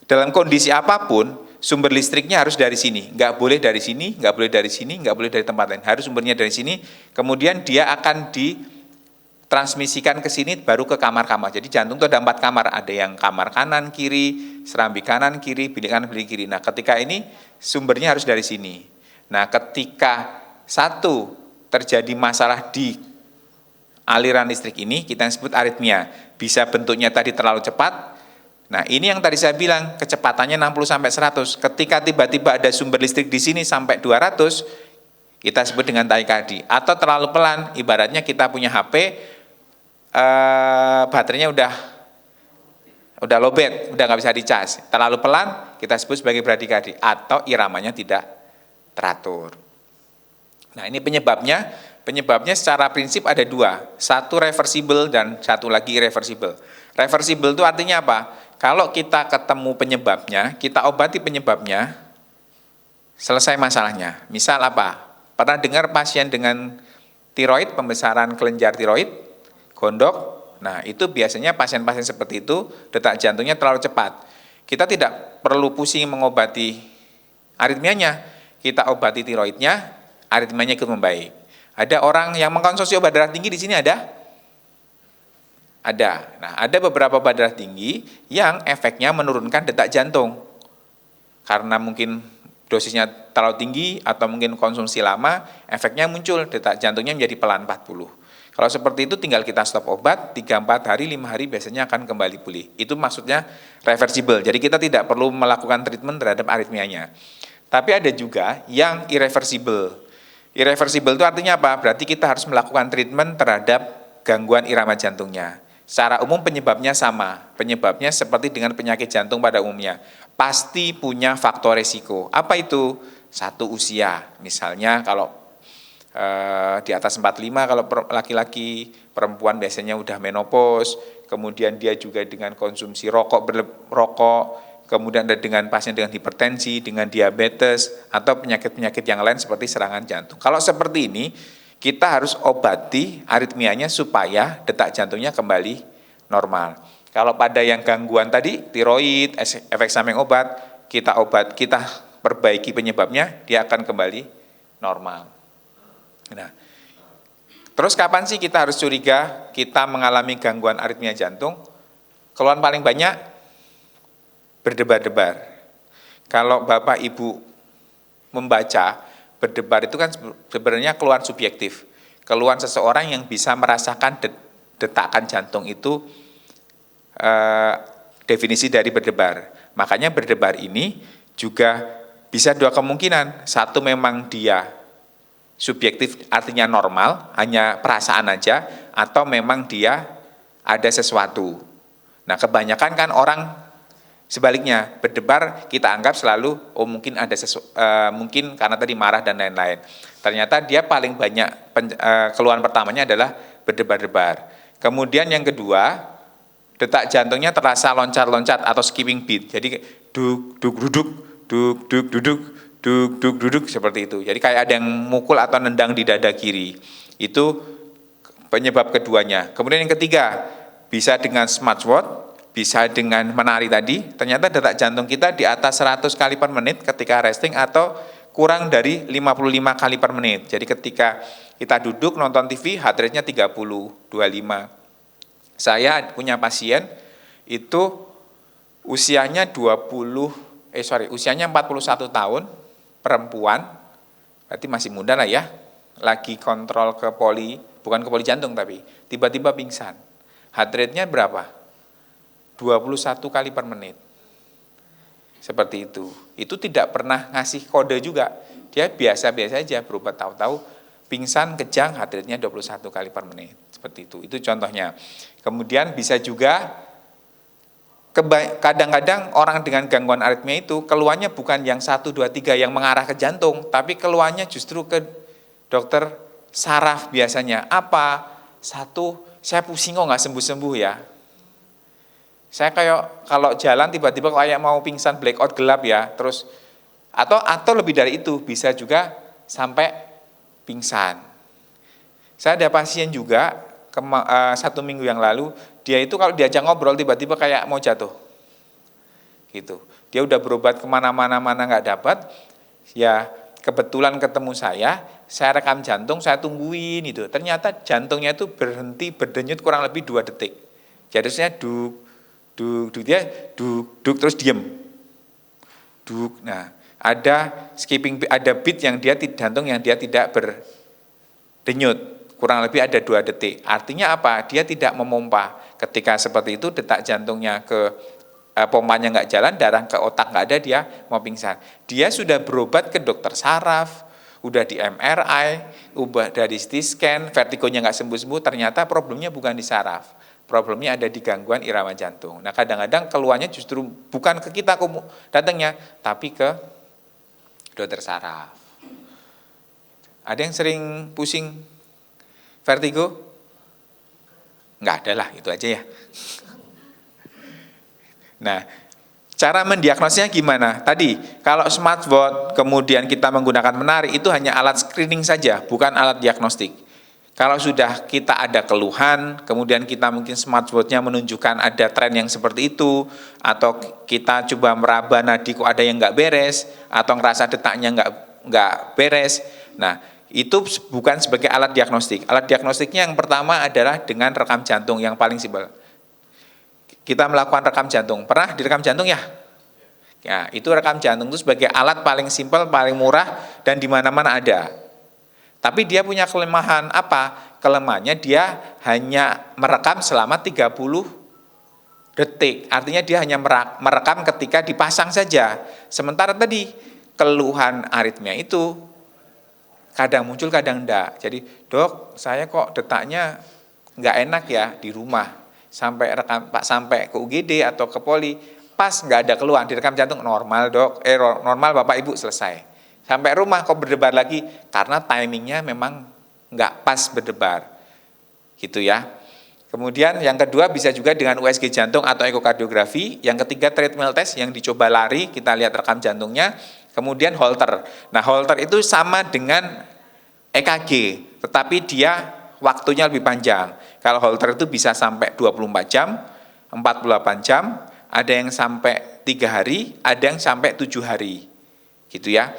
S2: dalam kondisi apapun, sumber listriknya harus dari sini. Nggak boleh dari sini, nggak boleh dari sini, nggak boleh dari tempat lain. Harus sumbernya dari sini, kemudian dia akan ditransmisikan ke sini baru ke kamar-kamar. Jadi jantung itu ada 4 kamar, ada yang kamar kanan, kiri, serambi kanan, kiri, bilik kanan, bilik kiri. Nah, ketika ini sumbernya harus dari sini. Nah, ketika satu terjadi masalah di aliran listrik ini, kita sebut aritmia. Bisa bentuknya tadi terlalu cepat. Nah, ini yang tadi saya bilang, kecepatannya 60 sampai 100. Ketika tiba-tiba ada sumber listrik di sini sampai 200, kita sebut dengan tachycardia. Atau terlalu pelan, ibaratnya kita punya HP, baterainya udah lowbat, udah nggak bisa dicas. Terlalu pelan, kita sebut sebagai bradykardia. Atau iramanya tidak teratur. Nah, ini penyebabnya. Penyebabnya secara prinsip ada 2. Satu reversible dan satu lagi irreversible. Reversible itu artinya apa? Kalau kita ketemu penyebabnya, kita obati penyebabnya, selesai masalahnya. Misal apa? Pernah dengar pasien dengan tiroid, pembesaran kelenjar tiroid, gondok? Nah, itu biasanya pasien-pasien seperti itu, detak jantungnya terlalu cepat. Kita tidak perlu pusing mengobati aritmianya. Kita obati tiroidnya, aritmianya ikut membaik. Ada orang yang mengkonsumsi obat darah tinggi di sini ada? Ada. Nah, ada beberapa obat darah tinggi yang efeknya menurunkan detak jantung. Karena mungkin dosisnya terlalu tinggi atau mungkin konsumsi lama, efeknya muncul, detak jantungnya menjadi pelan 40. Kalau seperti itu tinggal kita stop obat, 3-4 hari, 5 hari biasanya akan kembali pulih. Itu maksudnya reversible. Jadi kita tidak perlu melakukan treatment terhadap aritmianya. Tapi ada juga yang irreversible. Irreversible itu artinya apa? Berarti kita harus melakukan treatment terhadap gangguan irama jantungnya. Secara umum penyebabnya sama. Penyebabnya seperti dengan penyakit jantung pada umumnya. Pasti punya faktor resiko. Apa itu? Satu, usia. Misalnya kalau di atas 45, kalau laki-laki, perempuan biasanya udah menopause. Kemudian dia juga dengan konsumsi rokok, kemudian ada dengan pasien dengan hipertensi, dengan diabetes, atau penyakit-penyakit yang lain seperti serangan jantung. Kalau seperti ini, kita harus obati aritmianya supaya detak jantungnya kembali normal. Kalau pada yang gangguan tadi, tiroid, efek samping obat, kita perbaiki penyebabnya, dia akan kembali normal. Nah, terus kapan sih kita harus curiga kita mengalami gangguan aritmia jantung? Keluhan paling banyak berdebar-debar. Kalau Bapak Ibu membaca, berdebar itu kan sebenarnya keluhan subjektif. Keluhan seseorang yang bisa merasakan detakan jantung itu definisi dari berdebar. Makanya berdebar ini juga bisa 2 kemungkinan. Satu, memang dia subjektif artinya normal, hanya perasaan aja, atau memang dia ada sesuatu. Nah, kebanyakan kan orang sebaliknya, berdebar kita anggap selalu mungkin ada mungkin karena tadi marah dan lain-lain. Ternyata dia paling banyak keluhan pertamanya adalah berdebar-debar. Kemudian yang kedua, detak jantungnya terasa loncat-loncat atau skipping beat. Jadi duk duk duduk, duk duk duduk, duk duk duduk seperti itu. Jadi kayak ada yang mukul atau nendang di dada kiri. Itu penyebab keduanya. Kemudian yang ketiga, bisa dengan smartwatch, bisa dengan menari tadi, ternyata detak jantung kita di atas 100 kali per menit ketika resting atau kurang dari 55 kali per menit. Jadi ketika kita duduk nonton TV, heart rate-nya 30, 25. Saya punya pasien itu usianya 41 tahun, perempuan, berarti masih muda lah ya, lagi kontrol bukan ke poli jantung tapi, tiba-tiba pingsan. Heart rate-nya berapa? 21 kali per menit. Seperti itu. Itu tidak pernah ngasih kode juga. Dia biasa-biasa aja, berobat tahu-tahu pingsan, kejang, heart rate-nya 21 kali per menit. Seperti itu. Itu contohnya. Kemudian bisa juga kadang-kadang orang dengan gangguan aritmia itu keluhannya bukan yang 1, 2, 3 yang mengarah ke jantung, tapi keluhannya justru ke dokter saraf biasanya. Apa? 1, saya pusing kok nggak sembuh-sembuh ya. Saya kayak kalau jalan tiba-tiba kayak mau pingsan, blackout, gelap ya. Terus atau lebih dari itu, bisa juga sampai pingsan. Saya ada pasien juga 1 minggu yang lalu, dia itu kalau diajak ngobrol tiba-tiba kayak mau jatuh, gitu. Dia udah berobat kemana-mana nggak dapat, ya kebetulan ketemu saya rekam jantung, saya tungguin itu. Ternyata jantungnya itu berhenti berdenyut kurang lebih 2 detik. Jadi saya duk terus diem, duk. Nah, ada skipping, ada beat yang jantung yang dia tidak berdenyut. Kurang lebih ada 2 detik. Artinya apa? Dia tidak memompa. Ketika seperti itu detak jantungnya pompanya nggak jalan, darah ke otak nggak ada, dia mau pingsan. Dia sudah berobat ke dokter saraf, udah di MRI, udah dari CT scan, vertigonya nggak sembuh-sembuh, ternyata problemnya bukan di saraf. Problemnya ada di gangguan irama jantung. Nah, kadang-kadang keluhannya justru bukan ke kita datangnya, tapi ke dokter saraf. Ada yang sering pusing vertigo? Enggak ada lah, itu aja ya. Nah, cara mendiagnosisnya gimana? Tadi, kalau smartwatch kemudian kita menggunakan menari, itu hanya alat screening saja, bukan alat diagnostik. Kalau sudah kita ada keluhan, kemudian kita mungkin smartwatch-nya menunjukkan ada tren yang seperti itu, atau kita coba meraba nadi kok ada yang nggak beres, atau ngerasa detaknya nggak beres. Nah, itu bukan sebagai alat diagnostik. Alat diagnostiknya yang pertama adalah dengan rekam jantung yang paling simpel. Kita melakukan rekam jantung. Pernah direkam jantung ya? Ya, itu rekam jantung itu sebagai alat paling simpel, paling murah, dan di mana-mana ada. Tapi dia punya kelemahan apa? Kelemahannya dia hanya merekam selama 30 detik. Artinya dia hanya merekam ketika dipasang saja. Sementara tadi keluhan aritmia itu kadang muncul, kadang enggak. Jadi, dok, saya kok detaknya enggak enak ya di rumah. Sampai sampai ke UGD atau ke poli, pas enggak ada keluhan, direkam jantung normal, dok. Normal Bapak Ibu, selesai. Sampai rumah kok berdebar lagi karena timingnya memang enggak pas berdebar. Gitu ya. Kemudian yang kedua bisa juga dengan USG jantung atau ekokardiografi. Yang ketiga treadmill test yang dicoba lari, kita lihat rekam jantungnya. Kemudian Holter. Nah, Holter itu sama dengan EKG, tetapi dia waktunya lebih panjang. Kalau Holter itu bisa sampai 24 jam, 48 jam, ada yang sampai 3 hari, ada yang sampai 7 hari. Gitu ya.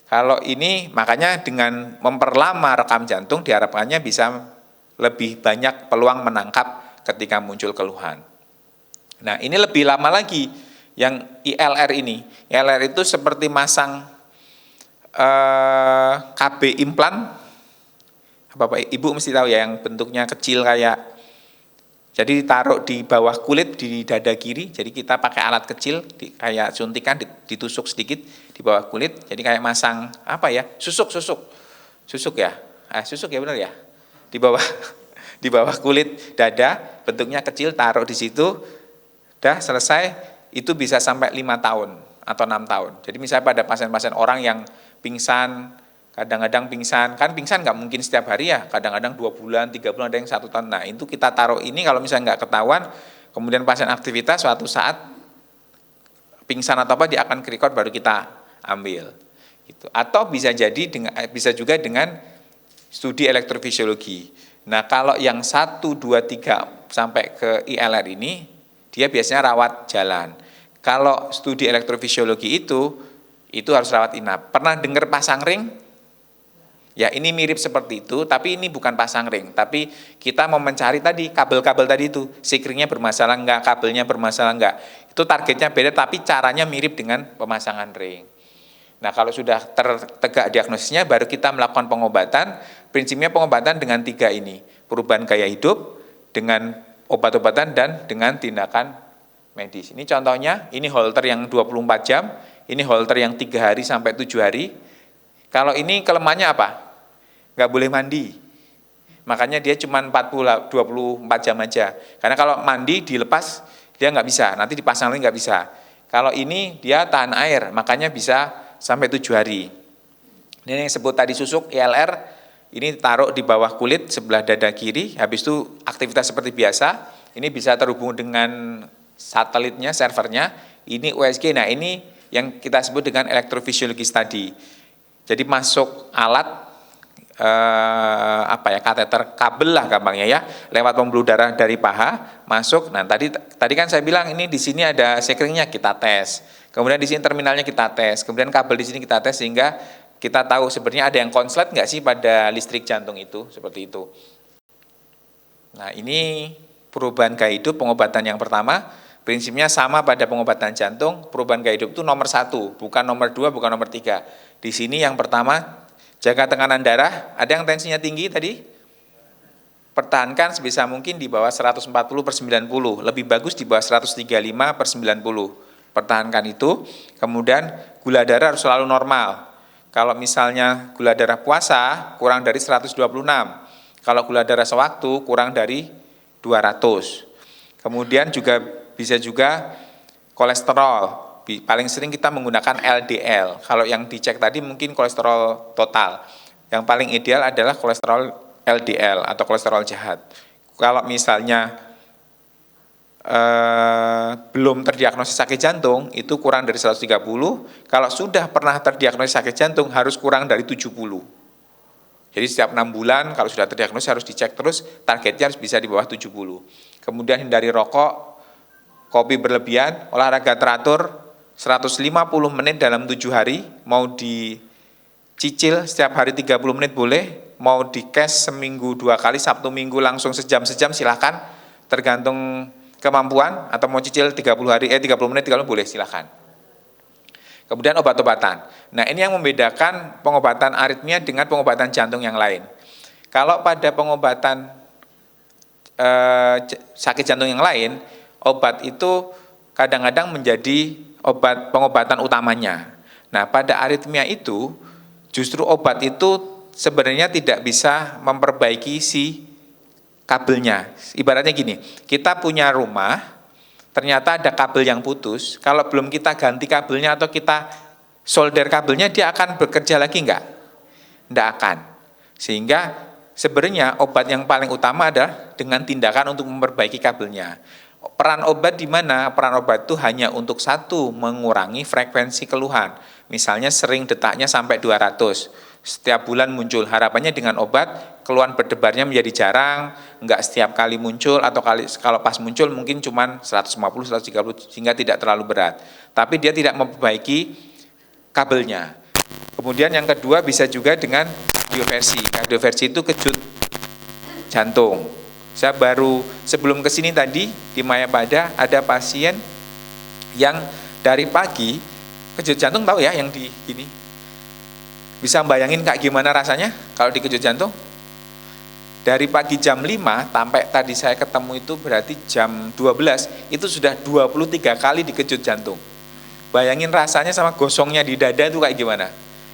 S2: Kalau ini makanya dengan memperlama rekam jantung diharapkannya bisa lebih banyak peluang menangkap ketika muncul keluhan. Nah, ini lebih lama lagi. Yang ILR ini, ILR itu seperti masang KB implan. Bapak Ibu mesti tahu ya, yang bentuknya kecil kayak, jadi ditaruh di bawah kulit di dada kiri. Jadi kita pakai alat kecil kayak suntikan, ditusuk sedikit di bawah kulit. Jadi kayak masang apa ya? Susuk ya. Susuk ya, benar ya. Di bawah kulit dada, bentuknya kecil, taruh di situ. Dah selesai. Itu bisa sampai 5 tahun atau 6 tahun. Jadi misalnya pada pasien-pasien orang yang pingsan, kadang-kadang pingsan, kan pingsan nggak mungkin setiap hari ya, kadang-kadang 2 bulan, 3 bulan, ada yang 1 tahun. Nah, itu kita taruh ini kalau misalnya nggak ketahuan, kemudian pasien aktivitas suatu saat pingsan atau apa, dia akan ke-record baru kita ambil. Gitu. Atau bisa juga dengan studi elektrofisiologi. Nah, kalau yang 1, 2, 3 sampai ke ILR ini, dia biasanya rawat jalan. Kalau studi elektrofisiologi itu harus rawat inap. Pernah dengar pasang ring? Ya, ini mirip seperti itu, tapi ini bukan pasang ring. Tapi kita mau mencari tadi kabel-kabel tadi itu, sikringnya bermasalah enggak, kabelnya bermasalah enggak. Itu targetnya beda, tapi caranya mirip dengan pemasangan ring. Nah, kalau sudah tertegak diagnosisnya, baru kita melakukan pengobatan. Prinsipnya pengobatan dengan 3 ini, perubahan gaya hidup, dengan obat-obatan, dan dengan tindakan medis. Ini contohnya, ini Holter yang 24 jam, ini Holter yang 3 hari sampai 7 hari. Kalau ini kelemahannya apa? nggak boleh mandi. Makanya dia cuma 24 jam aja. Karena kalau mandi dilepas dia nggak bisa, nanti dipasang lagi nggak bisa. Kalau ini dia tahan air, makanya bisa sampai 7 hari. Ini yang disebut tadi susuk ILR, ini taruh di bawah kulit sebelah dada kiri, habis itu aktivitas seperti biasa, ini bisa terhubung dengan satelitnya, servernya, ini USG, nah ini yang kita sebut dengan elektrofisiologis tadi. Jadi masuk alat, kateter kabel lah gampangnya ya, lewat pembuluh darah dari paha, masuk, nah tadi kan saya bilang ini di sini ada sekringnya, kita tes, kemudian di sini terminalnya kita tes, kemudian kabel di sini kita tes, sehingga kita tahu sebenarnya ada yang konslet nggak sih pada listrik jantung itu, seperti itu. Nah ini perubahan gaya hidup, pengobatan yang pertama, prinsipnya sama pada pengobatan jantung, perubahan gaya hidup itu nomor 1, bukan nomor 2, bukan nomor 3. Di sini yang pertama, jaga tekanan darah, ada yang tensinya tinggi tadi, pertahankan sebisa mungkin di bawah 140/90, lebih bagus di bawah 135/90, pertahankan itu, kemudian gula darah harus selalu normal. Kalau misalnya gula darah puasa kurang dari 126, kalau gula darah sewaktu kurang dari 200. Kemudian bisa juga kolesterol, paling sering kita menggunakan LDL. Kalau yang dicek tadi mungkin kolesterol total. Yang paling ideal adalah kolesterol LDL atau kolesterol jahat. Kalau misalnya belum terdiagnosis sakit jantung, itu kurang dari 130, kalau sudah pernah terdiagnosis sakit jantung harus kurang dari 70. Jadi setiap 6 bulan kalau sudah terdiagnosis harus dicek terus, targetnya harus bisa di bawah 70. Kemudian hindari rokok, kopi berlebihan, olahraga teratur, 150 menit dalam 7 hari, mau dicicil setiap hari 30 menit boleh, mau di cash seminggu 2 kali, Sabtu Minggu langsung sejam-sejam silahkan, tergantung kemampuan, atau mau cicil 30 menit 30 boleh, silahkan. Kemudian obat-obatan. Nah ini yang membedakan pengobatan aritmia dengan pengobatan jantung yang lain. Kalau pada pengobatan sakit jantung yang lain, obat itu kadang-kadang menjadi pengobatan utamanya. Nah pada aritmia itu, justru obat itu sebenarnya tidak bisa memperbaiki si kabelnya. Ibaratnya gini, kita punya rumah, ternyata ada kabel yang putus, kalau belum kita ganti kabelnya atau kita solder kabelnya, dia akan bekerja lagi enggak? Enggak akan. Sehingga sebenarnya obat yang paling utama adalah dengan tindakan untuk memperbaiki kabelnya. Peran obat di mana? Peran obat itu hanya untuk satu, mengurangi frekuensi keluhan. Misalnya sering detaknya sampai 200. Setiap bulan muncul, harapannya dengan obat keluhan berdebarnya menjadi jarang, enggak setiap kali muncul, atau kalau pas muncul mungkin cuma 150-130 sehingga tidak terlalu berat. Tapi dia tidak memperbaiki kabelnya. Kemudian yang kedua bisa juga dengan kardioversi. Kardioversi itu kejut jantung. Saya baru sebelum kesini tadi di Mayapada ada pasien yang dari pagi kejut jantung, tahu ya yang di gini. Bisa bayangin Kak gimana rasanya kalau dikejut jantung? Dari pagi jam 5 sampai tadi saya ketemu itu berarti jam 12, itu sudah 23 kali dikejut jantung. Bayangin rasanya sama gosongnya di dada itu kayak gimana?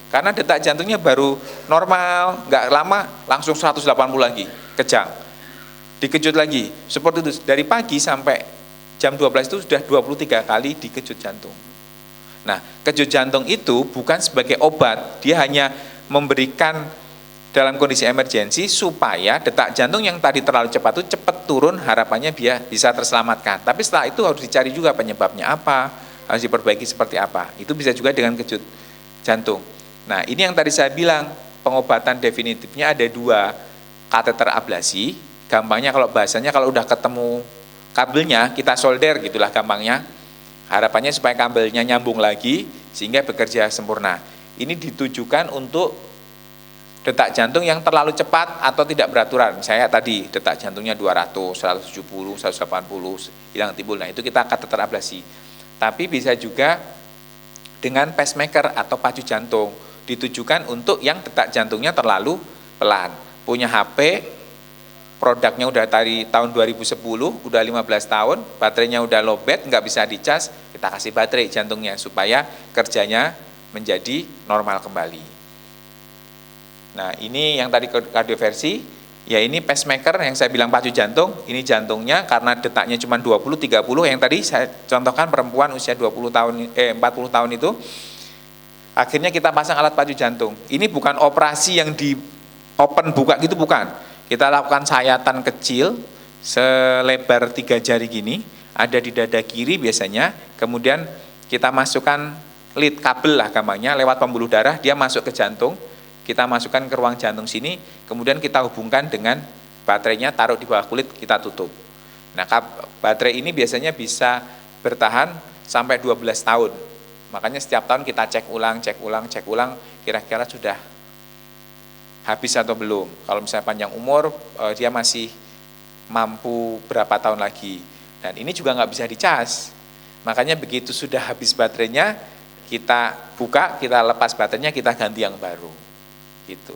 S2: Karena detak jantungnya baru normal, nggak lama langsung 180 lagi, kejang. Dikejut lagi, seperti itu. Dari pagi sampai jam 12 itu sudah 23 kali dikejut jantung. Nah, kejut jantung itu bukan sebagai obat, dia hanya memberikan dalam kondisi emergensi supaya detak jantung yang tadi terlalu cepat itu cepat turun, harapannya dia bisa terselamatkan. Tapi setelah itu harus dicari juga penyebabnya apa, harus diperbaiki seperti apa. Itu bisa juga dengan kejut jantung. Nah, ini yang tadi saya bilang, pengobatan definitifnya ada 2, kateter ablasi, gampangnya kalau bahasanya kalau udah ketemu kabelnya, kita solder gitulah gampangnya. Harapannya supaya kabelnya nyambung lagi sehingga bekerja sempurna. Ini ditujukan untuk detak jantung yang terlalu cepat atau tidak beraturan. Misalnya tadi detak jantungnya 200, 170, 180 hilang timbul. Nah, itu kita kateter ablasi. Tapi bisa juga dengan pacemaker atau pacu jantung. Ditujukan untuk yang detak jantungnya terlalu pelan. Punya HP, produknya udah dari tahun 2010, udah 15 tahun, baterainya udah lowbat, nggak bisa dicas, kita kasih baterai jantungnya supaya kerjanya menjadi normal kembali. Nah ini yang tadi kardioversi, ya ini pacemaker yang saya bilang pacu jantung, ini jantungnya karena detaknya cuma 20-30, yang tadi saya contohkan perempuan usia 40 tahun itu, akhirnya kita pasang alat pacu jantung. Ini bukan operasi yang di open buka gitu, bukan. Kita lakukan sayatan kecil, selebar 3 jari gini, ada di dada kiri biasanya, kemudian kita masukkan lead kabel lah gampangnya, lewat pembuluh darah, dia masuk ke jantung, kita masukkan ke ruang jantung sini, kemudian kita hubungkan dengan baterainya, taruh di bawah kulit, kita tutup. Nah, baterai ini biasanya bisa bertahan sampai 12 tahun. Makanya setiap tahun kita cek ulang, kira-kira sudah habis atau belum. Kalau misalnya panjang umur, dia masih mampu berapa tahun lagi. Dan ini juga nggak bisa dicas. Makanya begitu sudah habis baterainya, kita buka, kita lepas baterainya, kita ganti yang baru. Gitu.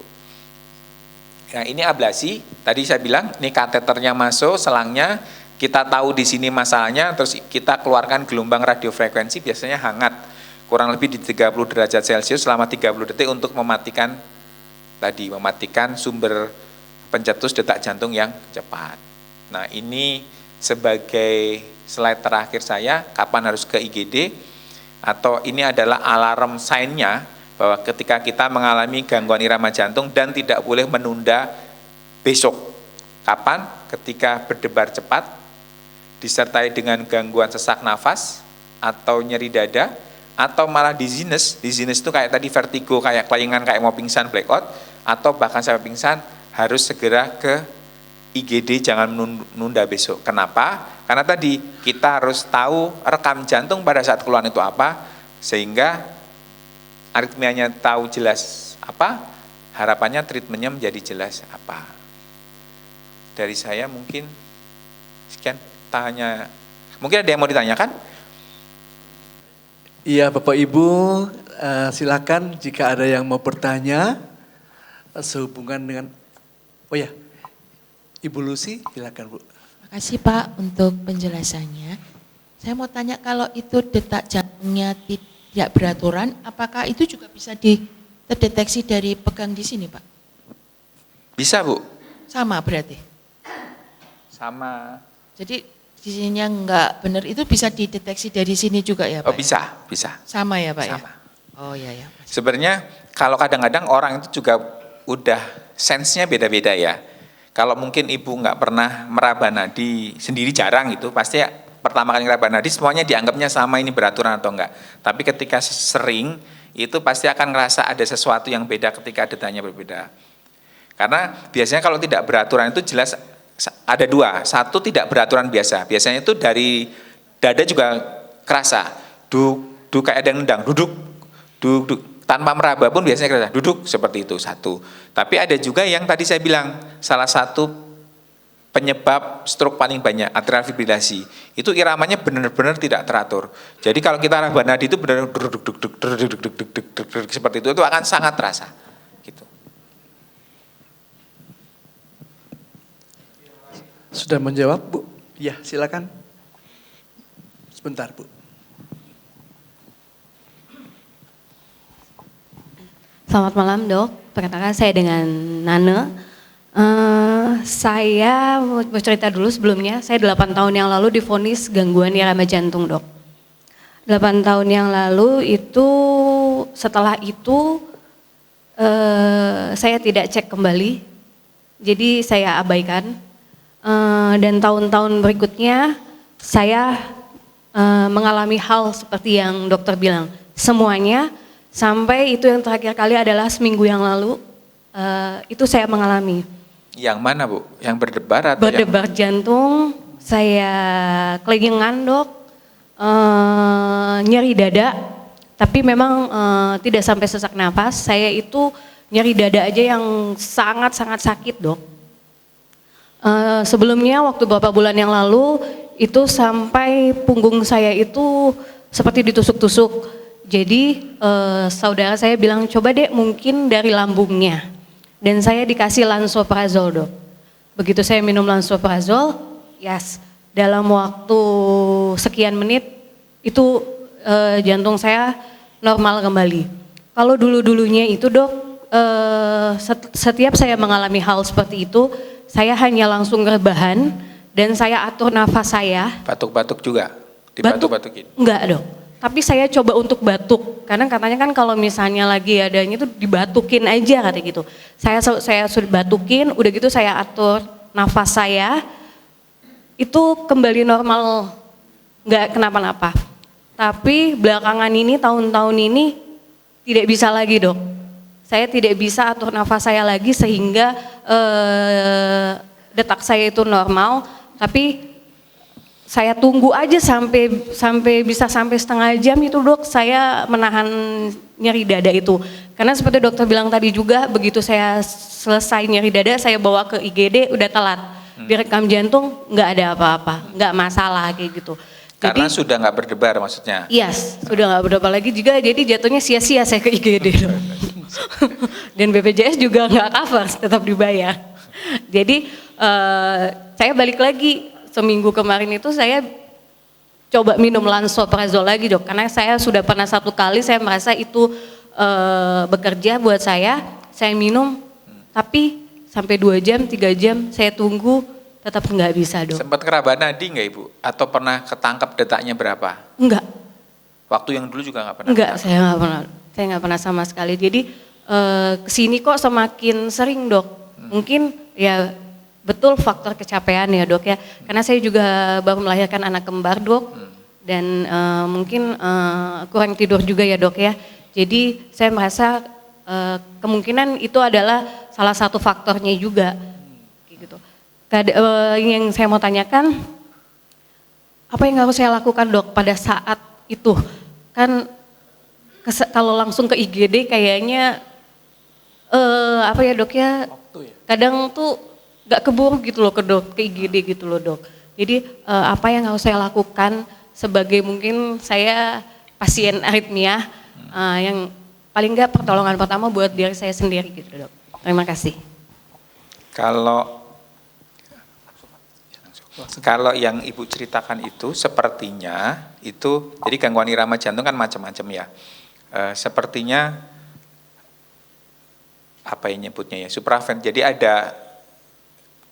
S2: Nah ini ablasi, tadi saya bilang ini kateternya masuk, selangnya, kita tahu di sini masalahnya, terus kita keluarkan gelombang radiofrekuensi, biasanya hangat, kurang lebih di 30 derajat Celcius selama 30 detik untuk mematikan sumber pencetus detak jantung yang cepat. Nah ini sebagai slide terakhir saya, kapan harus ke IGD, atau ini adalah alarm sign-nya, bahwa ketika kita mengalami gangguan irama jantung dan tidak boleh menunda besok. Kapan? Ketika berdebar cepat, disertai dengan gangguan sesak nafas, atau nyeri dada, atau malah dizziness. Dizziness itu kayak tadi vertigo, kayak kelingan, kayak mau pingsan, blackout, atau bahkan sampai pingsan, harus segera ke IGD, jangan menunda besok. Kenapa? Karena tadi kita harus tahu rekam jantung pada saat keluhan itu apa, sehingga aritmianya tahu jelas apa, harapannya treatmentnya menjadi jelas apa. Dari saya mungkin sekian, tanya. Mungkin ada yang mau ditanyakan?
S3: Iya Bapak Ibu, silakan jika ada yang mau bertanya sehubungan dengan, oh ya, Ibu Lucy silakan Bu.
S4: Terima kasih Pak untuk penjelasannya. Saya mau tanya, kalau itu detak jantungnya tidak beraturan, apakah itu juga bisa terdeteksi dari pegang di sini Pak?
S2: Bisa Bu.
S4: Sama berarti?
S2: Sama.
S4: Jadi di sininya enggak benar, itu bisa dideteksi dari sini juga ya Pak?
S2: Oh bisa, bisa.
S4: Sama ya Pak
S2: Sama.
S4: ya? Oh iya ya.
S2: Sebenarnya kalau kadang-kadang orang itu juga udah sense-nya beda-beda ya. Kalau mungkin ibu nggak pernah meraba nadi sendiri, jarang gitu, pasti pertama kali meraba nadi semuanya dianggapnya sama, ini beraturan atau enggak. Tapi ketika sering itu pasti akan ngerasa ada sesuatu yang beda ketika detaknya berbeda. Karena biasanya kalau tidak beraturan itu jelas ada dua. Satu tidak beraturan biasa. Biasanya itu dari dada juga kerasa. Duk, duk kayak ada yang nendang, duduk, duk, duk. Tanpa meraba pun biasanya kerasa, duduk, seperti itu, satu. Tapi ada juga yang tadi saya bilang, salah satu penyebab stroke paling banyak, atrial fibrilasi. Itu iramanya benar-benar tidak teratur. Jadi kalau kita raba nadi itu benar seperti itu akan sangat terasa. Gitu.
S3: Sudah menjawab Bu? Ya silakan. Sebentar Bu.
S5: Selamat malam Dok, perkenalkan saya dengan Nane. Saya mau cerita dulu sebelumnya, saya 8 tahun yang lalu divonis gangguan irama jantung Dok. 8 tahun yang lalu itu, setelah itu saya tidak cek kembali, jadi saya abaikan. Dan tahun-tahun berikutnya saya mengalami hal seperti yang dokter bilang, semuanya. Sampai itu yang terakhir kali adalah seminggu yang lalu, itu saya mengalami.
S2: Yang mana Bu? Yang berdebar atau
S5: berdebar jantung, saya kelingan Dok, nyeri dada, tapi memang tidak sampai sesak nafas. Saya itu nyeri dada aja yang sangat-sangat sakit Dok. Sebelumnya waktu beberapa bulan yang lalu, itu sampai punggung saya itu seperti ditusuk-tusuk. Jadi saudara saya bilang, coba deh mungkin dari lambungnya. Dan saya dikasih lansoprazol Dok. Begitu saya minum lansoprazol, yes, dalam waktu sekian menit itu jantung saya normal kembali. Kalau dulu-dulunya itu Dok, setiap saya mengalami hal seperti itu, saya hanya langsung rebahan dan saya atur nafas saya.
S2: Batuk-batuk juga? Dibatuk-batukin?
S5: Enggak dong. Tapi saya coba untuk batuk, karena katanya kan kalau misalnya lagi adanya itu dibatukin aja katanya gitu. Saya sudah batukin, udah gitu saya atur nafas saya, itu kembali normal, nggak kenapa-napa. Tapi belakangan ini, tahun-tahun ini tidak bisa lagi dok. Saya tidak bisa atur nafas saya lagi sehingga detak saya itu normal, tapi saya tunggu aja sampai bisa sampai setengah jam itu dok, saya menahan nyeri dada itu. Karena seperti dokter bilang tadi juga, begitu saya selesai nyeri dada, saya bawa ke IGD udah telat. Direkam jantung nggak ada apa-apa, nggak masalah kayak gitu.
S2: Karena
S5: Jadi,
S2: sudah nggak berdebar maksudnya?
S5: yes, sudah nggak berdebar lagi juga, jadi jatuhnya sia-sia saya ke IGD dok. Dan BPJS juga nggak cover, tetap dibayar. Jadi saya balik lagi. Seminggu kemarin itu saya coba minum lansoprazol lagi dok, karena saya sudah pernah 1 kali saya merasa itu bekerja buat saya minum, tapi sampai 2 jam, 3 jam saya tunggu tetap nggak bisa dok.
S2: Sempat keraba nadi nggak ibu? Atau pernah ketangkep detaknya berapa?
S5: Enggak,
S2: Waktu yang dulu juga nggak pernah?
S5: enggak, saya nggak pernah sama sekali. Jadi kesini kok semakin sering dok, mungkin ya betul faktor kecapean ya dok ya, karena saya juga baru melahirkan anak kembar dok, dan mungkin kurang tidur juga ya dok ya, jadi saya merasa kemungkinan itu adalah salah satu faktornya juga, gitu. Yang saya mau tanyakan, apa yang harus saya lakukan dok pada saat itu, kan kalau langsung ke IGD kayaknya apa ya dok ya, kadang tuh gak keburu gitu loh ke IGD gitu loh dok. Jadi apa yang harus saya lakukan sebagai mungkin saya pasien aritmia yang paling gak pertolongan pertama buat diri saya sendiri gitu dok. Terima kasih.
S2: Kalau yang ibu ceritakan itu sepertinya itu, jadi gangguan irama jantung kan macam-macam ya. Sepertinya apa yang nyebutnya ya, supraven. Jadi ada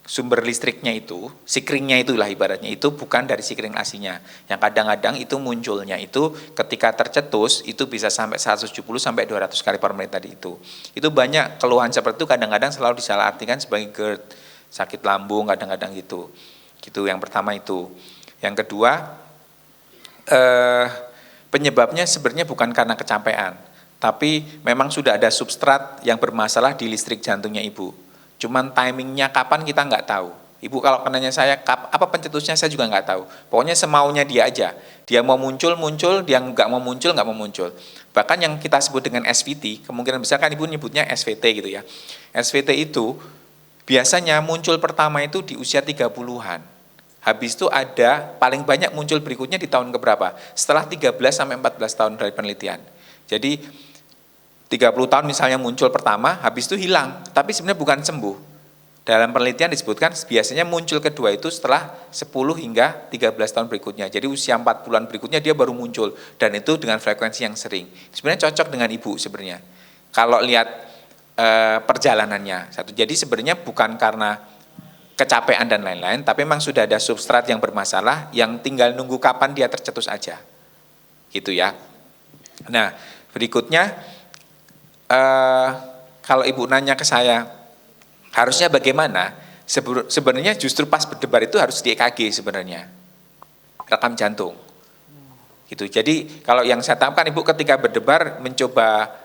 S2: sumber listriknya itu, sikringnya itulah ibaratnya, itu bukan dari sikring aslinya. Yang kadang-kadang itu munculnya itu ketika tercetus itu bisa sampai 170 sampai 200 kali per menit tadi itu. Itu banyak keluhan seperti itu, kadang-kadang selalu disalahartikan sebagai GERD, sakit lambung kadang-kadang gitu. Gitu yang pertama itu. Yang kedua, penyebabnya sebenarnya bukan karena kecapean, tapi memang sudah ada substrat yang bermasalah di listrik jantungnya ibu. Cuman timingnya kapan kita nggak tahu. Ibu kalau kenanya saya, apa pencetusnya saya juga nggak tahu. Pokoknya semaunya dia aja. Dia mau muncul, dia nggak mau muncul. Bahkan yang kita sebut dengan SVT, kemungkinan besar kan ibu nyebutnya SVT gitu ya. SVT itu biasanya muncul pertama itu di usia 30-an. Habis itu ada paling banyak muncul berikutnya di tahun keberapa? Setelah 13 sampai 14 tahun dari penelitian. Jadi 30 tahun misalnya muncul pertama, habis itu hilang, tapi sebenarnya bukan sembuh. Dalam penelitian disebutkan biasanya muncul kedua itu setelah 10 hingga 13 tahun berikutnya. Jadi usia 4 bulan berikutnya dia baru muncul, dan itu dengan frekuensi yang sering. Sebenarnya cocok dengan ibu sebenarnya. Kalau lihat perjalanannya. Jadi sebenarnya bukan karena kecapean dan lain-lain, tapi memang sudah ada substrat yang bermasalah, yang tinggal nunggu kapan dia tercetus aja. Gitu ya. Nah, berikutnya, kalau ibu nanya ke saya, harusnya bagaimana? Sebenarnya justru pas berdebar itu harus di EKG sebenarnya, rekam jantung. Gitu. Jadi kalau yang saya tahu kan ibu ketika berdebar mencoba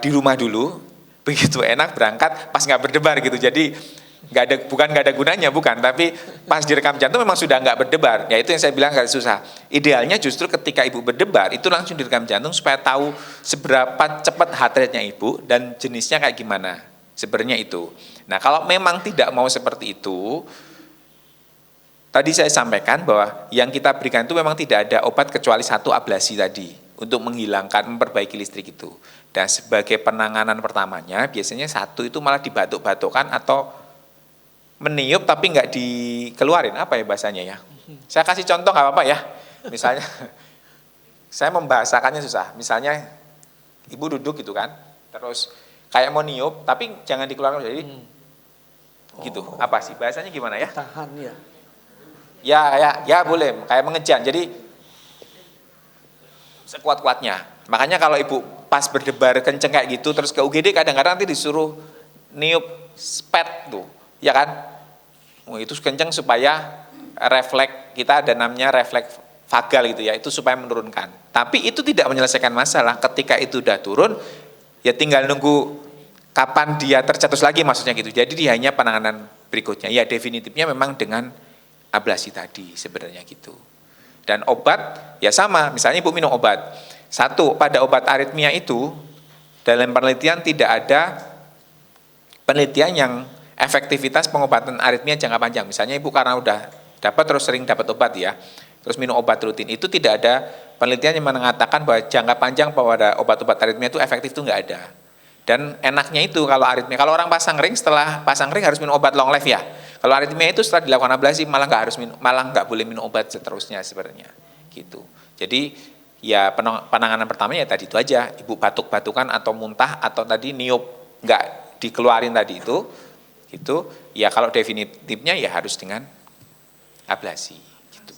S2: di rumah dulu, begitu enak berangkat pas nggak berdebar gitu. Jadi bukan nggak ada gunanya, bukan, tapi pas direkam jantung memang sudah nggak berdebar. Ya itu yang saya bilang agak susah. Idealnya justru ketika ibu berdebar itu langsung direkam jantung supaya tahu seberapa cepat heart rate-nya ibu dan jenisnya kayak gimana. Sebenarnya itu. Nah kalau memang tidak mau seperti itu, tadi saya sampaikan bahwa yang kita berikan itu memang tidak ada obat kecuali 1 ablasi tadi untuk menghilangkan, memperbaiki listrik itu. Dan sebagai penanganan pertamanya biasanya 1 itu malah dibatuk-batukkan atau meniup tapi nggak dikeluarin, apa ya bahasanya ya. Saya kasih contoh nggak apa-apa ya. Misalnya, saya membahasakannya susah. Misalnya, ibu duduk gitu kan, terus kayak mau niup tapi jangan dikeluarkan, jadi gitu. Apa sih bahasanya gimana ya?
S3: Tahan ya.
S2: Ya boleh, kayak mengejan. Jadi sekuat-kuatnya. Makanya kalau ibu pas berdebar kenceng kayak gitu, terus ke UGD kadang-kadang nanti disuruh niup spet tuh, ya kan? Itu kenceng supaya refleks kita ada namanya refleks vagal gitu ya, itu supaya menurunkan. Tapi itu tidak menyelesaikan masalah. Ketika itu udah turun, ya tinggal nunggu kapan dia tercetus lagi maksudnya gitu. Jadi dia hanya penanganan berikutnya. Ya definitifnya memang dengan ablasi tadi sebenarnya gitu. Dan obat ya sama, misalnya ibu minum obat. Satu, pada obat aritmia itu dalam penelitian tidak ada penelitian yang efektivitas pengobatan aritmia jangka panjang. Misalnya ibu karena udah dapat terus sering dapat obat ya, terus minum obat rutin, itu tidak ada penelitian yang mengatakan bahwa jangka panjang pada obat-obat aritmia itu efektif, itu nggak ada. Dan enaknya itu kalau aritmia, kalau orang pasang ring, setelah pasang ring harus minum obat long life ya. Kalau aritmia itu setelah dilakukan ablasi malah nggak boleh minum obat seterusnya sebenarnya gitu. Jadi ya penanganan pertamanya ya tadi itu aja, ibu batuk-batukan atau muntah atau tadi niup nggak dikeluarin tadi itu gitu. Ya kalau definitifnya ya harus dengan ablasi gitu.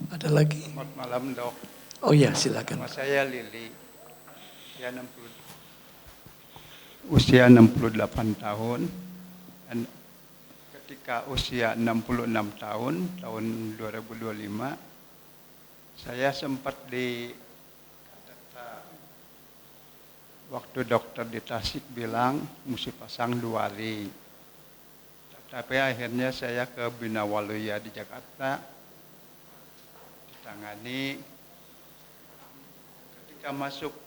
S3: Ada lagi?
S6: Selamat malam dok.
S3: Oh ya silakan.
S6: Nama saya Lili. Usia 68 tahun. Dan ketika usia 66 tahun, tahun 2025, saya sempat waktu dokter di Tasik bilang mesti pasang 2 ring. Tapi akhirnya saya ke Bina Waluya di Jakarta, ditangani. Ketika masuk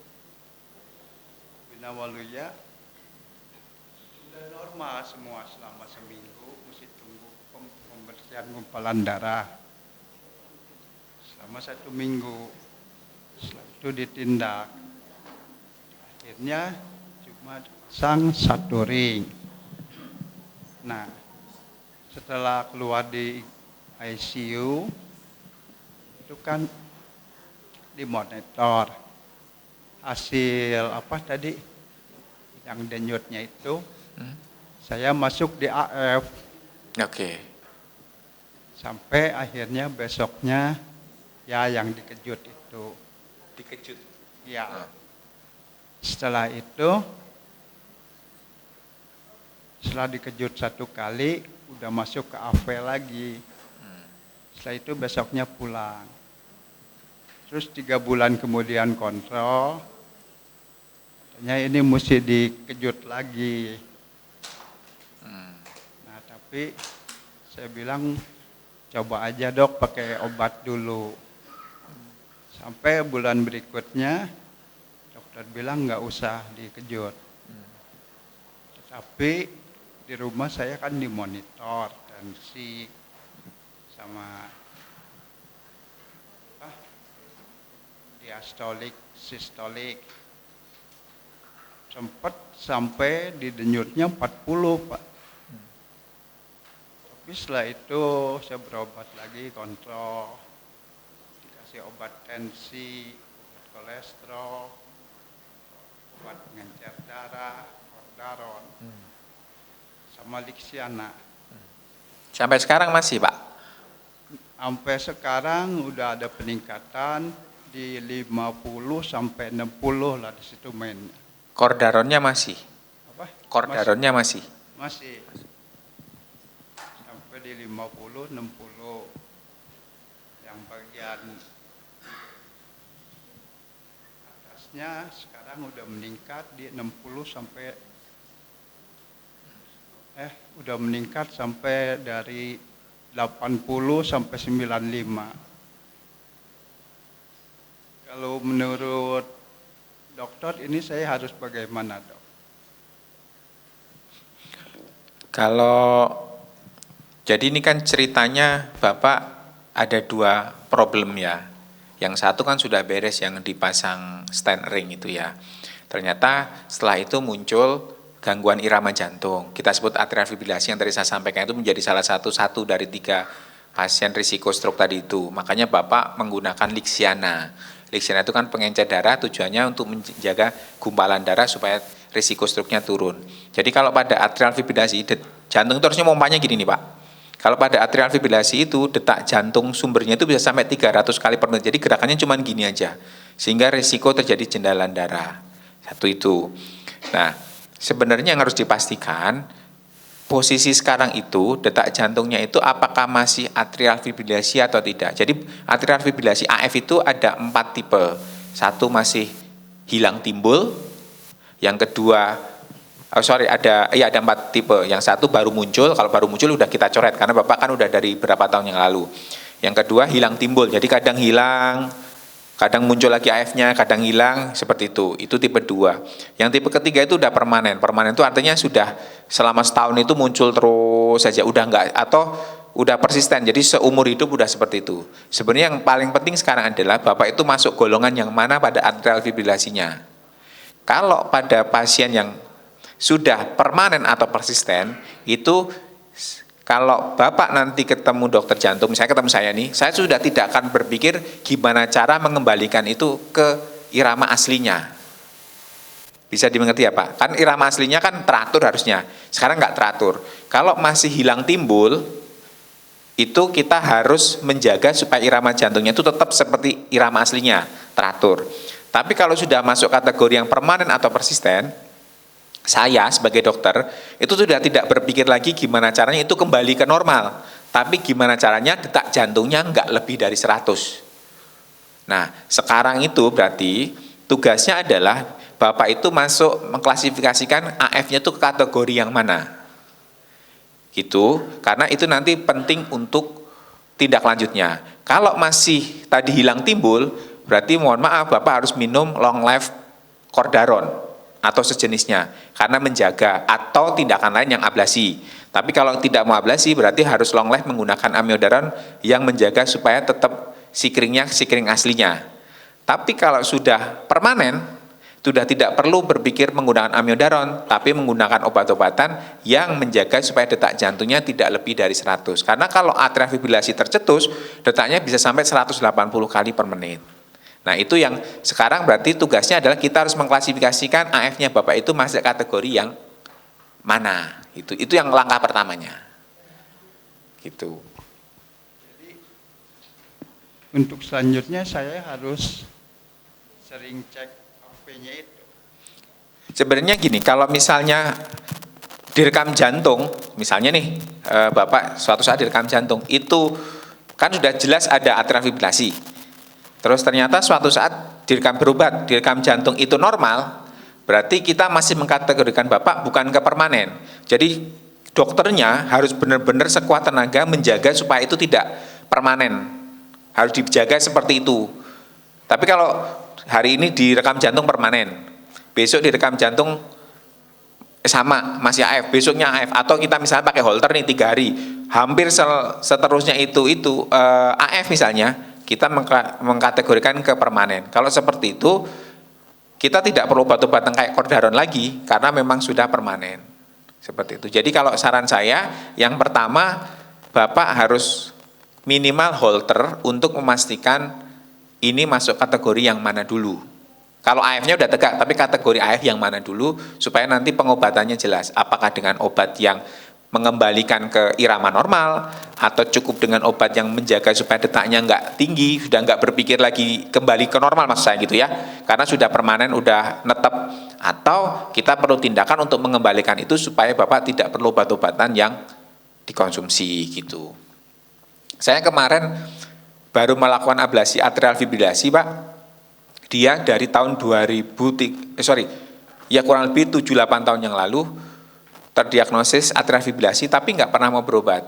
S6: Bina Waluya, sudah normal semua selama seminggu, mesti tunggu pembersihan gumpalan darah. Selama 1 minggu, setelah itu ditindak. Akhirnya cuma pasang 1 ring. Nah, setelah keluar di ICU, itu kan dimonitor hasil apa tadi yang denyutnya itu. Saya masuk di AF.
S2: Oke.
S6: Sampai akhirnya besoknya ya yang dikejut itu.
S2: Dikejut.
S6: Ya. Setelah itu, setelah dikejut 1 kali, udah masuk ke AV lagi. Setelah itu besoknya pulang. Terus 3 bulan kemudian kontrol. Katanya ini mesti dikejut lagi. Nah tapi saya bilang coba aja dok pakai obat dulu. Sampai bulan berikutnya dokter bilang nggak usah dikejut. Tetapi di rumah saya kan dimonitor tensi sama diastolik, sistolik. Sempat sampai di denyutnya 40 Pak. Tapi setelah itu saya berobat lagi, kontrol, dikasih obat tensi, obat kolesterol, obat pengencer darah, Cordaron, sama Lixiana.
S2: Sampai sekarang masih Pak?
S6: Sampai sekarang udah ada peningkatan di 50 sampai 60 lah di situ mainnya.
S2: Cordaronnya masih?
S6: Apa?
S2: Cordaronnya masih?
S6: Masih. Sampai di 50, 60. Yang bagian atasnya sekarang udah meningkat di 60 sampai udah meningkat sampai dari 80 sampai 95. Kalau menurut dokter ini saya harus bagaimana dok?
S2: Kalau jadi ini kan ceritanya Bapak ada 2 problem ya. Yang satu kan sudah beres yang dipasang stent ring itu ya. Ternyata setelah itu muncul gangguan irama jantung. Kita sebut atrial fibrilasi yang tadi saya sampaikan itu menjadi salah satu dari 3 pasien risiko stroke tadi itu. Makanya Bapak menggunakan Lixiana. Lixiana itu kan pengencer darah, tujuannya untuk menjaga gumpalan darah supaya risiko stroke-nya turun. Jadi kalau pada atrial fibrilasi, jantung itu harusnya pompanya gini nih Pak. Kalau pada atrial fibrilasi itu detak jantung sumbernya itu bisa sampai 300 kali per menit. Jadi gerakannya cuma gini aja. Sehingga risiko terjadi jendalan darah. Satu itu. Nah, sebenarnya yang harus dipastikan posisi sekarang itu detak jantungnya itu apakah masih atrial fibrilasi atau tidak. Jadi atrial fibrilasi AF itu ada 4 tipe. Satu masih hilang timbul, yang kedua ada 4 tipe. Yang satu baru muncul, kalau baru muncul udah kita coret karena Bapak kan udah dari berapa tahun yang lalu. Yang kedua hilang timbul, jadi kadang hilang, kadang muncul lagi AF-nya, kadang hilang, seperti itu. Itu tipe 2. Yang tipe ketiga itu udah permanen. Permanen itu artinya sudah selama setahun itu muncul terus saja, udah enggak, atau udah persisten, jadi seumur hidup udah seperti itu. Sebenarnya yang paling penting sekarang adalah Bapak itu masuk golongan yang mana pada atrial fibrilasinya. Kalau pada pasien yang sudah permanen atau persisten, itu kalau Bapak nanti ketemu dokter jantung, misalnya ketemu saya nih, saya sudah tidak akan berpikir gimana cara mengembalikan itu ke irama aslinya. Bisa dimengerti ya Pak? Kan irama aslinya kan teratur harusnya, sekarang nggak teratur. Kalau masih hilang timbul, itu kita harus menjaga supaya irama jantungnya itu tetap seperti irama aslinya, teratur. Tapi kalau sudah masuk kategori yang permanen atau persisten, saya sebagai dokter itu sudah tidak berpikir lagi gimana caranya itu kembali ke normal, tapi gimana caranya detak jantungnya nggak lebih dari 100. Nah, sekarang itu berarti tugasnya adalah Bapak itu masuk mengklasifikasikan AF-nya itu ke kategori yang mana. Gitu, karena itu nanti penting untuk tindak lanjutnya. Kalau masih tadi hilang timbul, berarti mohon maaf Bapak harus minum long life Cordaron atau sejenisnya karena menjaga, atau tindakan lain yang ablasi. Tapi kalau tidak mau ablasi berarti harus long life menggunakan amiodaron yang menjaga supaya tetap sikringnya sikring aslinya. Tapi kalau sudah permanen, sudah tidak perlu berpikir menggunakan amiodaron, tapi menggunakan obat-obatan yang menjaga supaya detak jantungnya tidak lebih dari 100. Karena kalau atrial fibrilasi tercetus, detaknya bisa sampai 180 kali per menit. Nah, itu yang sekarang berarti tugasnya adalah kita harus mengklasifikasikan AF-nya Bapak itu masuk kategori yang mana. Itu yang langkah pertamanya. Gitu.
S6: Untuk selanjutnya saya harus sering cek AP-nya itu.
S2: Sebenarnya gini, kalau misalnya direkam jantung, misalnya nih Bapak suatu saat direkam jantung, itu kan sudah jelas ada atrial fibrilasi. Terus ternyata suatu saat direkam berobat, direkam jantung itu normal, berarti kita masih mengkategorikan Bapak bukan ke permanen. Jadi dokternya harus benar-benar sekuat tenaga menjaga supaya itu tidak permanen. Harus dijaga seperti itu. Tapi kalau hari ini direkam jantung permanen, besok direkam jantung sama masih AF, besoknya AF, atau kita misalnya pakai holter nih 3 hari, hampir seterusnya itu AF misalnya, kita mengkategorikan ke permanen. Kalau seperti itu, kita tidak perlu obat-obatan kayak Cordaron lagi, karena memang sudah permanen. Seperti itu. Jadi kalau saran saya, yang pertama, Bapak harus minimal holter untuk memastikan ini masuk kategori yang mana dulu. Kalau AF-nya udah tegak, tapi kategori AF yang mana dulu, supaya nanti pengobatannya jelas. Apakah dengan obat yang mengembalikan ke irama normal, atau cukup dengan obat yang menjaga supaya detaknya nggak tinggi, sudah nggak berpikir lagi kembali ke normal, maksud saya gitu ya, karena sudah permanen, udah netep, atau kita perlu tindakan untuk mengembalikan itu supaya Bapak tidak perlu obat-obatan yang dikonsumsi gitu. Saya kemarin baru melakukan ablasi atrial fibrilasi Pak, dia dari tahun kurang lebih 7-8 tahun yang lalu, terdiagnosis atrial fibrilasi tapi nggak pernah mau berobat.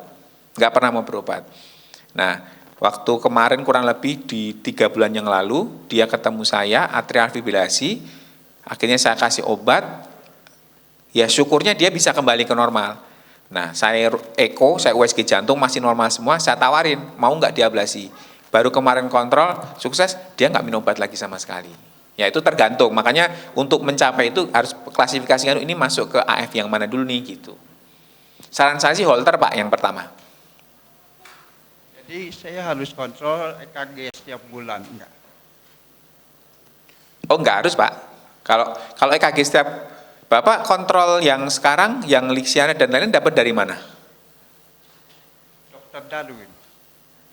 S2: Nah, waktu kemarin kurang lebih di 3 bulan yang lalu, dia ketemu saya atrial fibrilasi, akhirnya saya kasih obat, ya syukurnya dia bisa kembali ke normal. Nah, saya eko, saya USG jantung masih normal semua, saya tawarin, mau nggak diablasi. Baru kemarin kontrol, sukses, dia nggak minum obat lagi sama sekali. Ya itu tergantung, makanya untuk mencapai itu harus klasifikasikan ini masuk ke AF yang mana dulu nih gitu. Saran saya sih holter Pak yang pertama.
S6: Jadi saya harus kontrol EKG setiap bulan enggak?
S2: Oh enggak harus Pak. Kalau EKG setiap Bapak kontrol yang sekarang, yang Lixiana dan lain-lain dapat dari mana?
S6: Dokter Darwin.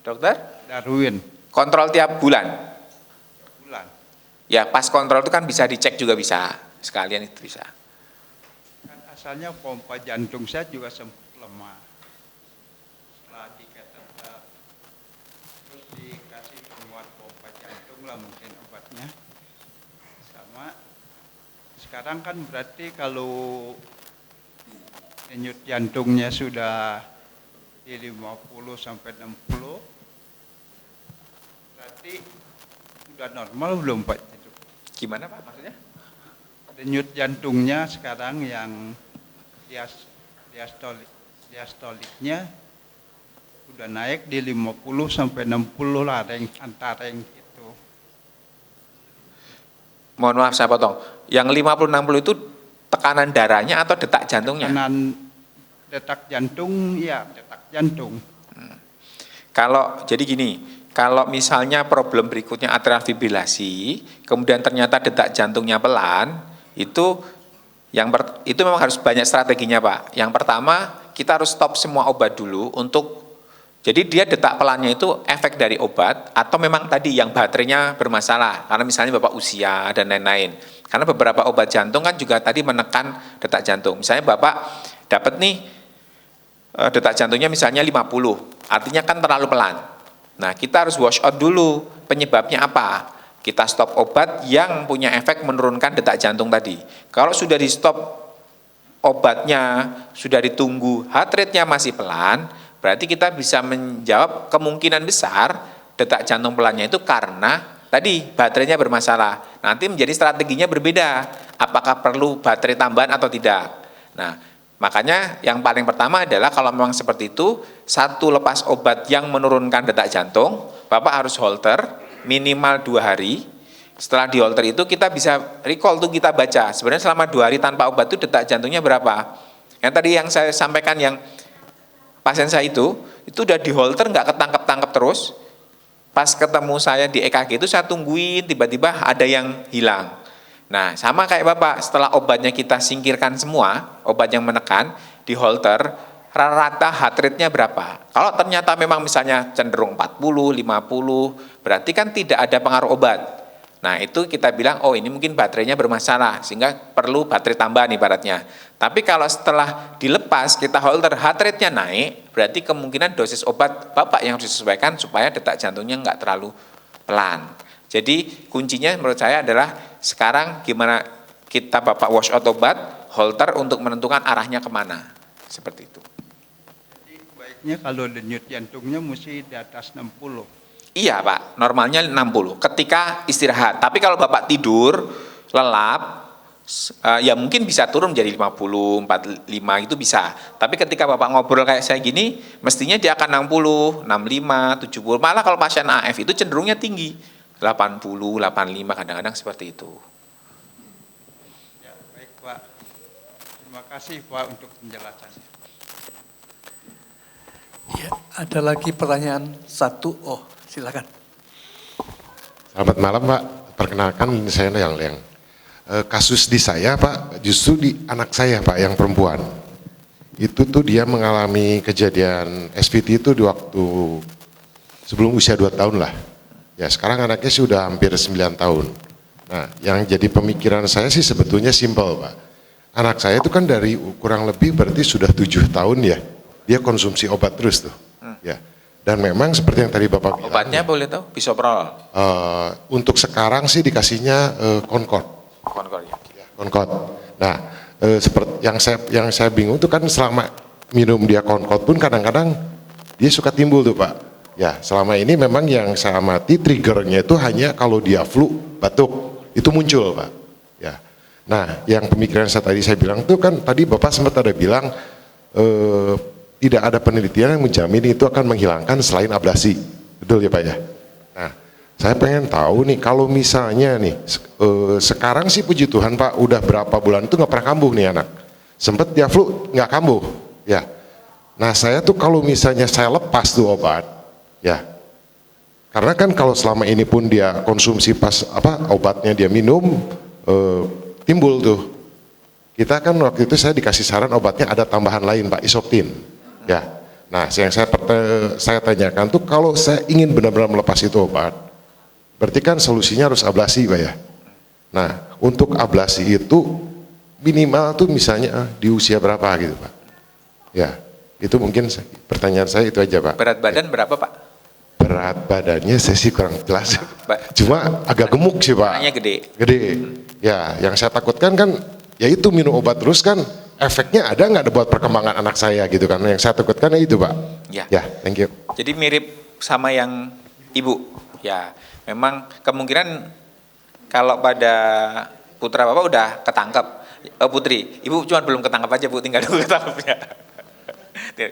S2: Dokter?
S6: Darwin.
S2: Kontrol tiap bulan?
S6: Bulan.
S2: Ya pas kontrol itu kan bisa dicek juga bisa. Sekalian itu bisa.
S6: Kan asalnya pompa jantung saya juga sempat lemah. Setelah diketeter, terus dikasih penguat pompa jantung lah mungkin obatnya. Sama sekarang kan berarti kalau denyut jantungnya sudah di 50 sampai 60, berarti udah normal belum Pak?
S2: Gimana Pak maksudnya?
S6: Denyut jantungnya sekarang yang diastoliknya udah naik di 50 sampai 60 lah, antara yang itu.
S2: Mohon maaf saya potong. Yang 50-60 itu tekanan darahnya atau detak jantungnya?
S6: Tekanan detak jantung, ya detak jantung.
S2: Jadi gini, kalau misalnya problem berikutnya atrial fibrilasi, kemudian ternyata detak jantungnya pelan, itu itu memang harus banyak strateginya Pak. Yang pertama, kita harus stop semua obat dulu jadi dia detak pelannya itu efek dari obat atau memang tadi yang baterainya bermasalah, karena misalnya Bapak usia dan lain-lain. Karena beberapa obat jantung kan juga tadi menekan detak jantung. Misalnya Bapak dapat nih detak jantungnya misalnya 50, artinya kan terlalu pelan. Nah, kita harus wash out dulu penyebabnya apa. Kita stop obat yang punya efek menurunkan detak jantung tadi. Kalau sudah di stop obatnya, sudah ditunggu heart rate-nya masih pelan, berarti kita bisa menjawab kemungkinan besar detak jantung pelannya itu karena tadi baterainya bermasalah. Nanti menjadi strateginya berbeda. Apakah perlu baterai tambahan atau tidak. Nah, makanya yang paling pertama adalah kalau memang seperti itu, satu lepas obat yang menurunkan detak jantung, Bapak harus holter minimal 2 hari. Setelah di holter itu kita bisa recall tuh, kita baca sebenarnya selama 2 hari tanpa obat itu detak jantungnya berapa. Yang tadi yang saya sampaikan yang pasien saya itu udah di holter nggak ketangkep-tangkep terus. Pas ketemu saya di EKG itu saya tungguin, tiba-tiba ada yang hilang. Nah sama kayak Bapak, setelah obatnya kita singkirkan semua, obat yang menekan di holter, rata-rata heart rate-nya berapa. Kalau ternyata memang misalnya cenderung 40, 50, berarti kan tidak ada pengaruh obat. Nah itu kita bilang, oh ini mungkin baterainya bermasalah, sehingga perlu baterai tambahan ibaratnya. Tapi kalau setelah dilepas, kita holter heart rate-nya naik, berarti kemungkinan dosis obat Bapak yang harus disesuaikan supaya detak jantungnya nggak terlalu pelan. Jadi kuncinya menurut saya adalah sekarang gimana kita Bapak wash out obat, holter untuk menentukan arahnya kemana. Seperti itu.
S6: Jadi baiknya kalau denyut jantungnya mesti di atas 60.
S2: Iya Pak, normalnya 60 ketika istirahat. Tapi kalau Bapak tidur, lelap, ya mungkin bisa turun menjadi 50, 45 itu bisa. Tapi ketika Bapak ngobrol kayak saya gini, mestinya dia akan 60, 65, 70. Malah kalau pasien AF itu cenderungnya tinggi, 80, 85 kadang-kadang seperti itu.
S6: Ya, baik Pak. Terima kasih Pak untuk penjelasannya.
S3: Ya, ada lagi pertanyaan satu. Oh, silakan.
S7: Selamat malam Pak. Perkenalkan saya yang kasus di saya Pak, justru di anak saya Pak yang perempuan. Itu tuh dia mengalami kejadian SVT itu di waktu sebelum usia 2 tahun lah. Ya sekarang anaknya sudah hampir 9 tahun. Nah yang jadi pemikiran saya sih sebetulnya simpel Pak. Anak saya itu kan dari kurang lebih berarti sudah 7 tahun ya. Dia konsumsi obat terus tuh. Ya. Dan memang seperti yang tadi Bapak bilang.
S2: Obatnya boleh tahu? Bisoprol?
S7: Untuk sekarang sih dikasihnya Concorde.
S2: Concorde ya.
S7: Concorde. Nah, seperti yang saya bingung itu kan selama minum dia Concorde pun kadang-kadang dia suka timbul tuh Pak. Ya, selama ini memang yang saya amati triggernya itu hanya kalau dia flu, batuk, itu muncul Pak. Ya. Nah, yang pemikiran saya bilang itu kan tadi Bapak sempat ada bilang tidak ada penelitian yang menjamin itu akan menghilangkan selain ablasi. Betul ya Pak ya? Nah, saya pengen tahu nih kalau misalnya nih sekarang sih puji Tuhan Pak udah berapa bulan itu nggak pernah kambuh nih anak. Sempet dia flu nggak kambuh. Ya. Nah saya tuh kalau misalnya saya lepas tuh obat, ya Karena kan kalau selama ini pun dia konsumsi pas obatnya dia minum, timbul tuh. Kita kan waktu itu saya dikasih saran obatnya ada tambahan lain Pak, isoptin. Ya. Nah, yang saya tanyakan tuh kalau saya ingin benar-benar melepas itu obat, berarti kan solusinya harus ablasi Pak ya. Nah, untuk ablasi itu minimal tuh misalnya di usia berapa gitu Pak? Ya, itu mungkin pertanyaan saya itu aja Pak.
S2: Berat badan berapa Pak?
S7: Berat badannya saya sih kurang jelas. Cuma agak gemuk sih Pak.
S2: Anaknya gede.
S7: Gede. Ya, yang saya takutkan kan ya itu minum obat terus kan efeknya ada nggak buat perkembangan anak saya gitu kan. Yang saya takutkan itu Pak.
S2: Ya.
S7: Ya, thank you.
S2: Jadi mirip sama yang Ibu. Ya, memang kemungkinan kalau pada putra Bapak udah ketangkep. Putri, Ibu cuma belum ketangkep aja Bu, tinggal nunggu ketangkepnya.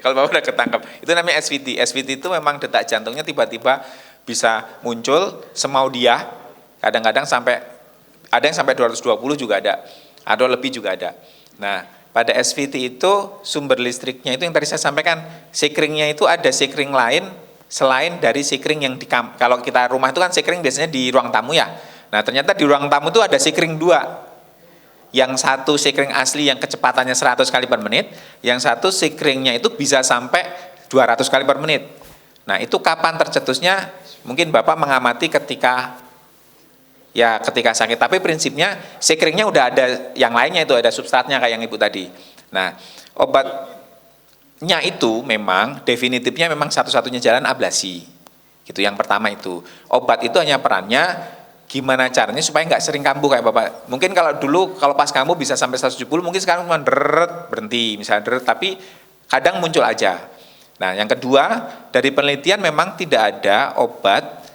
S2: Kalau Bapak udah ketangkep, itu namanya SVT. SVT itu memang detak jantungnya tiba-tiba bisa muncul semau dia. Kadang-kadang sampai ada yang sampai 220 juga ada. Atau lebih juga ada. Nah, pada SVT itu sumber listriknya itu yang tadi saya sampaikan, sekringnya itu ada sekring lain selain dari sekring yang kalau kita rumah itu kan sekring biasanya di ruang tamu ya. Nah, ternyata di ruang tamu itu ada sekring 2. Yang satu sekring asli yang kecepatannya 100 kali per menit, yang satu sekringnya itu bisa sampai 200 kali per menit. Nah, itu kapan tercetusnya? Mungkin Bapak mengamati ketika sakit, tapi prinsipnya sekringnya udah ada yang lainnya, itu ada substratnya kayak yang Ibu tadi. Nah, obatnya itu memang definitifnya memang satu-satunya jalan ablasi. Gitu yang pertama itu. Obat itu hanya perannya gimana caranya supaya nggak sering kambuh kayak Bapak. Mungkin kalau dulu kalau pas kambuh bisa sampai 170, mungkin sekarang cuma berhenti misalnya tapi kadang muncul aja. Nah, yang kedua, dari penelitian memang tidak ada obat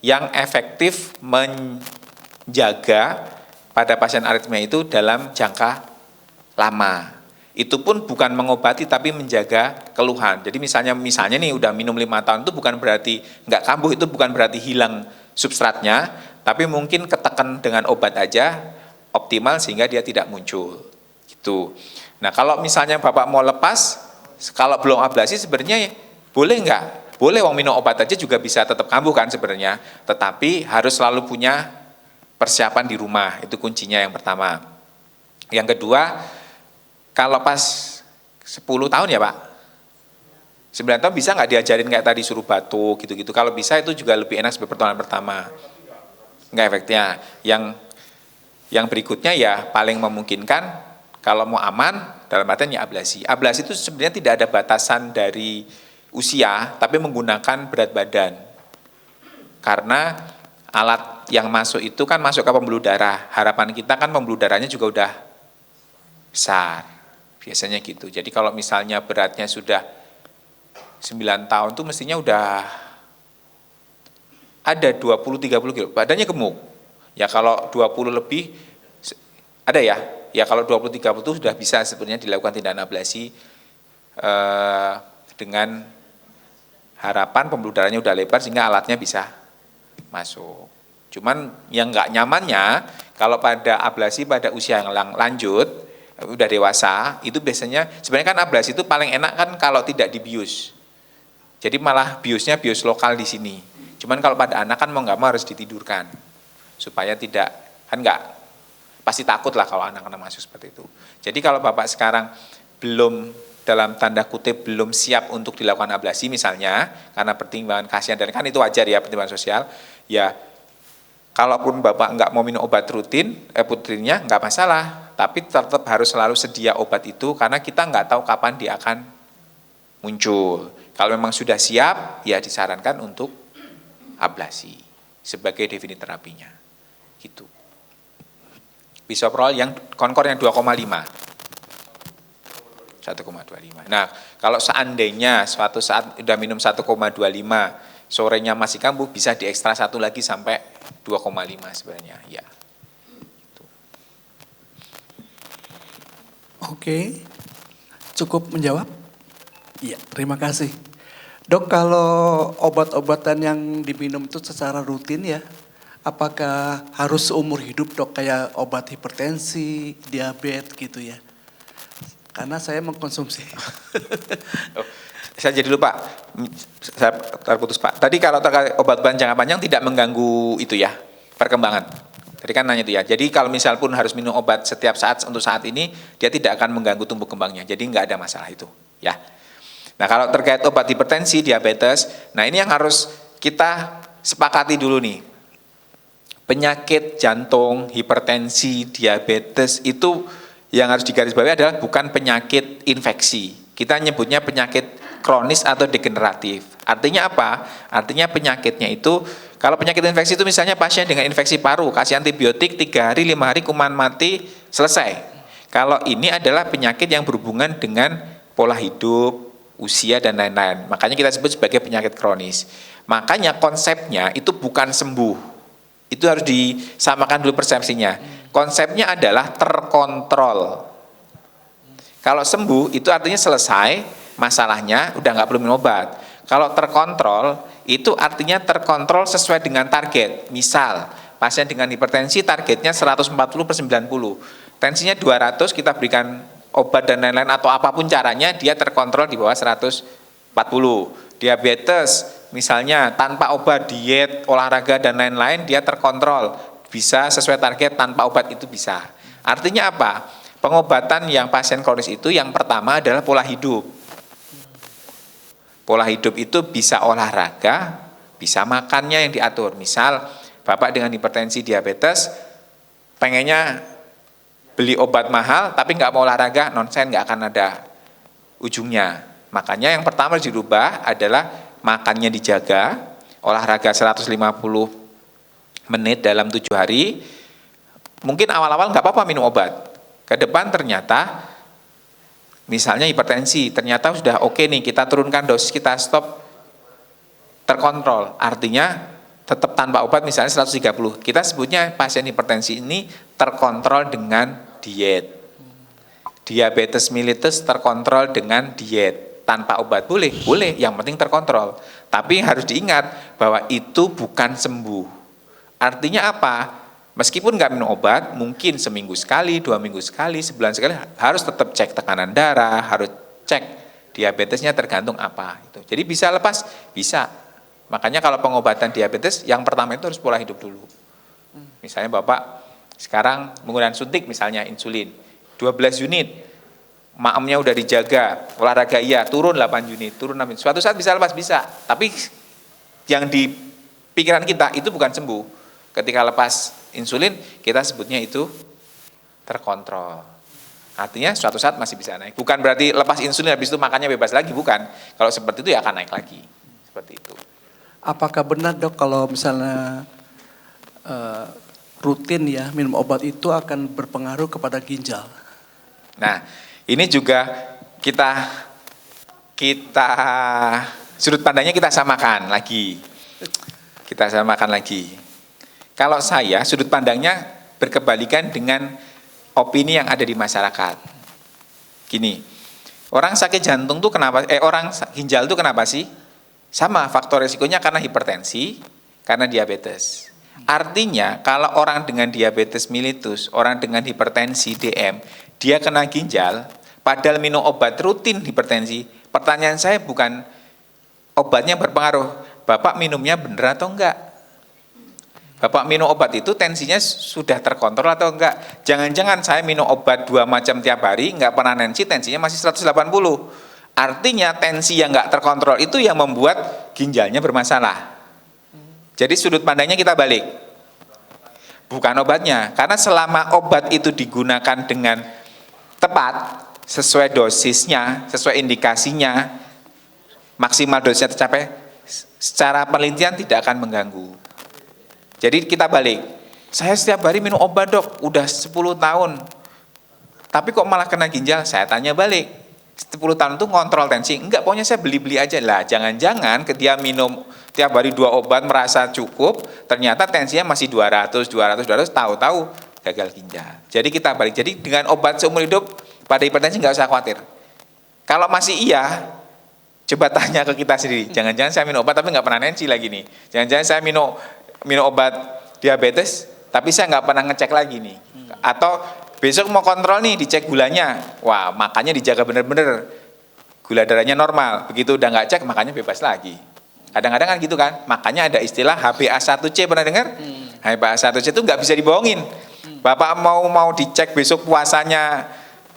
S2: yang efektif menjaga pada pasien aritmia itu dalam jangka lama. Itu pun bukan mengobati tapi menjaga keluhan. Jadi misalnya nih udah minum 5 tahun itu bukan berarti nggak kambuh, itu bukan berarti hilang substratnya, tapi mungkin ketekan dengan obat aja optimal sehingga dia tidak muncul. Gitu. Nah, kalau misalnya Bapak mau lepas, kalau belum ablasi sebenarnya boleh nggak? Boleh, wong minum obat aja juga bisa tetap kambuh kan sebenarnya, tetapi harus selalu punya persiapan di rumah, itu kuncinya yang pertama. Yang kedua, kalau pas 10 tahun ya Pak, 9 tahun bisa nggak diajarin kayak tadi suruh batuk gitu-gitu, kalau bisa itu juga lebih enak sebagai pertolongan pertama. Nggak efeknya. Yang berikutnya ya paling memungkinkan, kalau mau aman, dalam artian ya ablasi. Ablasi itu sebenarnya tidak ada batasan dari usia, tapi menggunakan berat badan. Karena alat yang masuk itu kan masuk ke pembuluh darah. Harapan kita kan pembuluh darahnya juga udah besar. Biasanya gitu. Jadi kalau misalnya beratnya sudah 9 tahun tuh mestinya udah ada 20-30 kilo. Badannya gemuk. Ya kalau 20 lebih ada ya. Ya kalau 20-30 itu sudah bisa sebenarnya dilakukan tindakan ablasi dengan harapan pembuluh darahnya udah lebar sehingga alatnya bisa masuk. Cuman yang nggak nyamannya kalau pada ablasi pada usia yang lanjut, udah dewasa, itu biasanya sebenarnya kan ablasi itu paling enak kan kalau tidak dibius. Jadi malah biusnya bius lokal di sini. Cuman kalau pada anak kan mau nggak mau harus ditidurkan supaya tidak, kan nggak, pasti takut lah kalau anak-anak masuk seperti itu. Jadi kalau Bapak sekarang belum, dalam tanda kutip belum siap untuk dilakukan ablasi misalnya, karena pertimbangan kasihan dan kan itu wajar ya, pertimbangan sosial, ya kalaupun Bapak nggak mau minum obat rutin, putrinya nggak masalah, tapi tetap harus selalu sedia obat itu karena kita nggak tahu kapan dia akan muncul. Kalau memang sudah siap, ya disarankan untuk ablasi sebagai definisi terapinya. Gitu. Bisoprol yang konkor yang 2,5. 1,25. Nah, kalau seandainya suatu saat udah minum 1,25, sorenya masih kambuh, bisa diekstra satu lagi sampai 2,5 sebenarnya. Ya. Gitu.
S3: Oke, cukup menjawab? Iya, terima kasih. Dok, kalau obat-obatan yang diminum itu secara rutin ya, apakah harus seumur hidup dok, kayak obat hipertensi, diabetes gitu ya? Karena saya mengkonsumsi.
S2: Saya jadi lupa, saya terputus Pak. Tadi kalau terkait obat-obatan jangka panjang tidak mengganggu itu ya, perkembangan. Tadi kan nanya itu ya. Jadi kalau misal pun harus minum obat setiap saat untuk saat ini, dia tidak akan mengganggu tumbuh kembangnya. Jadi nggak ada masalah itu, ya. Nah kalau terkait obat hipertensi, diabetes, nah ini yang harus kita sepakati dulu nih. Penyakit jantung, hipertensi, diabetes itu yang harus digarisbawahi adalah bukan penyakit infeksi. Kita nyebutnya penyakit kronis atau degeneratif. Artinya apa? Artinya penyakitnya itu, kalau penyakit infeksi itu misalnya pasien dengan infeksi paru, kasih antibiotik 3 hari, 5 hari, kuman mati, selesai. Kalau ini adalah penyakit yang berhubungan dengan pola hidup, usia, dan lain-lain. Makanya kita sebut sebagai penyakit kronis. Makanya konsepnya itu bukan sembuh. Itu harus disamakan dulu persepsinya. Konsepnya adalah terkontrol. Kalau sembuh itu artinya selesai masalahnya, udah nggak perlu minum obat. Kalau terkontrol itu artinya terkontrol sesuai dengan target. Misal pasien dengan hipertensi targetnya 140/90, tensinya 200, kita berikan obat dan lain-lain atau apapun caranya, dia terkontrol di bawah 140. Diabetes misalnya tanpa obat, diet, olahraga dan lain-lain, dia terkontrol, bisa sesuai target tanpa obat, itu bisa. Artinya apa? Pengobatan yang pasien kronis itu yang pertama adalah pola hidup. Pola hidup itu bisa olahraga, bisa makannya yang diatur. Misal Bapak dengan hipertensi, diabetes, pengennya beli obat mahal tapi nggak mau olahraga, nonsen, nggak akan ada ujungnya. Makanya yang pertama harus dirubah adalah makannya dijaga, olahraga 150 menit dalam 7 hari. Mungkin awal-awal nggak apa-apa minum obat. Ke depan ternyata misalnya hipertensi, ternyata sudah oke nih, kita turunkan dosis, kita stop, terkontrol. Artinya tetap tanpa obat misalnya 130. Kita sebutnya pasien hipertensi ini terkontrol dengan diet. Diabetes mellitus terkontrol dengan diet. Tanpa obat boleh, boleh, yang penting terkontrol. Tapi harus diingat bahwa itu bukan sembuh. Artinya apa? Meskipun nggak minum obat, mungkin seminggu sekali, 2 minggu sekali, sebulan sekali, harus tetap cek tekanan darah, harus cek diabetesnya tergantung apa. Itu. Jadi bisa lepas? Bisa. Makanya kalau pengobatan diabetes, yang pertama itu harus pola hidup dulu. Misalnya Bapak sekarang menggunakan suntik, misalnya insulin, 12 unit, maemnya udah dijaga, olahraga iya, turun 8 unit, turun 6 unit. Suatu saat bisa lepas, bisa. Tapi yang di pikiran kita itu bukan sembuh. Ketika lepas insulin, kita sebutnya itu terkontrol. Artinya suatu saat masih bisa naik. Bukan berarti lepas insulin habis itu makannya bebas lagi, bukan. Kalau seperti itu ya akan naik lagi. Seperti itu.
S3: Apakah benar Dok kalau misalnya rutin ya minum obat itu akan berpengaruh kepada ginjal?
S2: Nah, ini juga kita sudut pandangnya kita samakan lagi. Kita samakan lagi. Kalau saya, sudut pandangnya berkebalikan dengan opini yang ada di masyarakat. Gini, orang sakit jantung tuh kenapa, orang ginjal tuh kenapa sih? Sama, faktor resikonya karena hipertensi, karena diabetes. Artinya, kalau orang dengan diabetes mellitus, orang dengan hipertensi, DM, dia kena ginjal, padahal minum obat rutin hipertensi, pertanyaan saya bukan obatnya berpengaruh, Bapak minumnya bener atau enggak? Bapak minum obat itu tensinya sudah terkontrol atau enggak? Jangan-jangan saya minum obat 2 macam tiap hari, enggak pernah tensinya masih 180. Artinya tensi yang enggak terkontrol itu yang membuat ginjalnya bermasalah. Jadi sudut pandangnya kita balik. Bukan obatnya, karena selama obat itu digunakan dengan tepat, sesuai dosisnya, sesuai indikasinya, maksimal dosisnya tercapai, secara penelitian tidak akan mengganggu. Jadi kita balik, saya setiap hari minum obat Dok, udah 10 tahun, tapi kok malah kena ginjal? Saya tanya balik, 10 tahun itu ngontrol tensi? Enggak, pokoknya saya beli-beli aja. Lah jangan-jangan dia minum tiap hari 2 obat merasa cukup, ternyata tensinya masih 200, tahu-tahu gagal ginjal. Jadi kita balik, jadi dengan obat seumur hidup pada hipertensi nggak usah khawatir. Kalau masih iya, coba tanya ke kita sendiri, jangan-jangan saya minum obat tapi nggak pernah tensi lagi nih, jangan-jangan saya minum obat diabetes, tapi saya nggak pernah ngecek lagi nih. Atau besok mau kontrol nih, dicek gulanya. Wah, makanya dijaga bener-bener. gula darahnya normal. Begitu udah nggak cek, makanya bebas lagi. Kadang-kadang kan gitu kan, makanya ada istilah HbA1c, pernah dengar? HbA1c itu nggak bisa dibohongin. Bapak mau dicek besok puasanya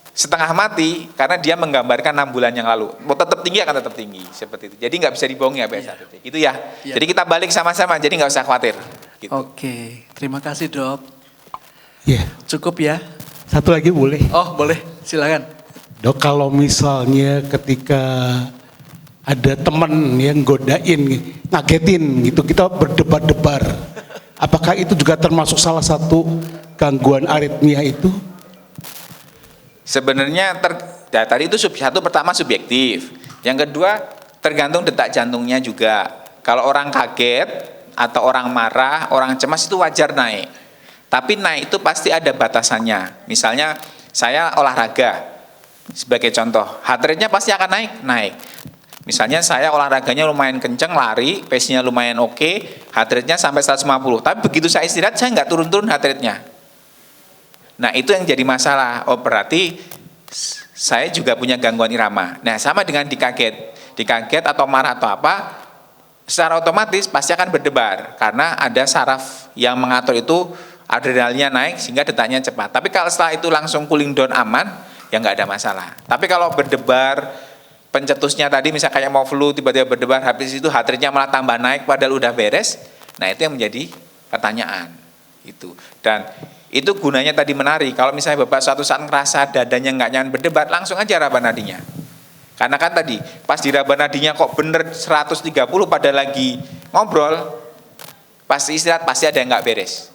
S2: setengah mati, karena dia menggambarkan 6 bulan yang lalu. Mau tetap tinggi akan tetap tinggi, seperti itu. Jadi nggak bisa dibohongi HbA1c. Gitu ya. Jadi kita balik sama-sama, jadi nggak usah khawatir. Gitu.
S3: Oke, terima kasih dok.
S8: Ya,
S3: Cukup ya?
S8: satu lagi boleh.
S3: Oh boleh, silakan.
S8: Dok, kalau misalnya ketika ada teman yang godain, ngagetin gitu, kita berdebar-debar. Apakah itu juga termasuk salah satu gangguan aritmia itu?
S2: Sebenarnya tadi itu satu pertama subjektif. Yang kedua tergantung detak jantungnya juga. Kalau orang kaget atau orang marah, orang cemas itu wajar naik. Tapi naik itu pasti ada batasannya. Misalnya saya olahraga, sebagai contoh, heart rate-nya pasti akan naik. Misalnya saya olahraganya lumayan kenceng, lari, pace-nya lumayan oke, heart rate-nya sampai 150. Tapi begitu saya istirahat, saya nggak turun-turun heart rate-nya. Nah itu yang jadi masalah. Oh berarti saya juga punya gangguan irama. Nah sama dengan dikaget atau marah atau apa, secara otomatis pasti akan berdebar. Karena ada saraf yang mengatur itu, adrenalinnya naik sehingga detaknya cepat. Tapi kalau setelah itu langsung cooling down aman, ya nggak ada masalah. Tapi kalau berdebar, pencetusnya tadi misalnya kayak mau flu tiba-tiba berdebar, habis itu heart rate-nya malah tambah naik padahal udah beres. Nah itu yang menjadi pertanyaan itu. Dan itu gunanya tadi menari. Kalau misalnya Bapak suatu saat ngerasa dadanya nggak nyaman berdebar, langsung aja raba nadinya. Karena kan tadi pas diraba nadinya kok bener 130 pada lagi ngobrol, pasti istirahat pasti ada yang nggak beres.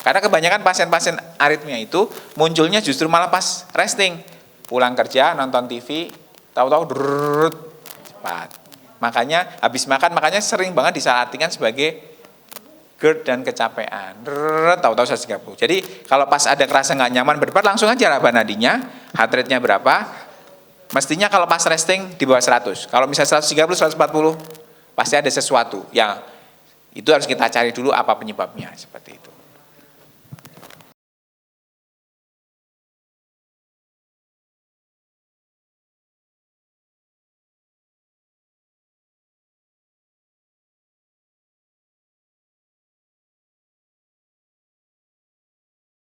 S2: Karena kebanyakan pasien-pasien aritmia itu munculnya justru malah pas resting, pulang kerja nonton TV, tahu-tahu cepat. Makanya habis makan, makanya sering banget disalahartikan sebagai GERD dan kecapean. Tahu-tahu 130. Jadi kalau pas ada kerasa nggak nyaman berdebar, langsung aja raba nadinya, heart rate-nya berapa. Mestinya kalau pas resting di bawah 100. Kalau misalnya 130, 140, pasti ada sesuatu yang itu harus kita cari dulu apa penyebabnya, seperti itu.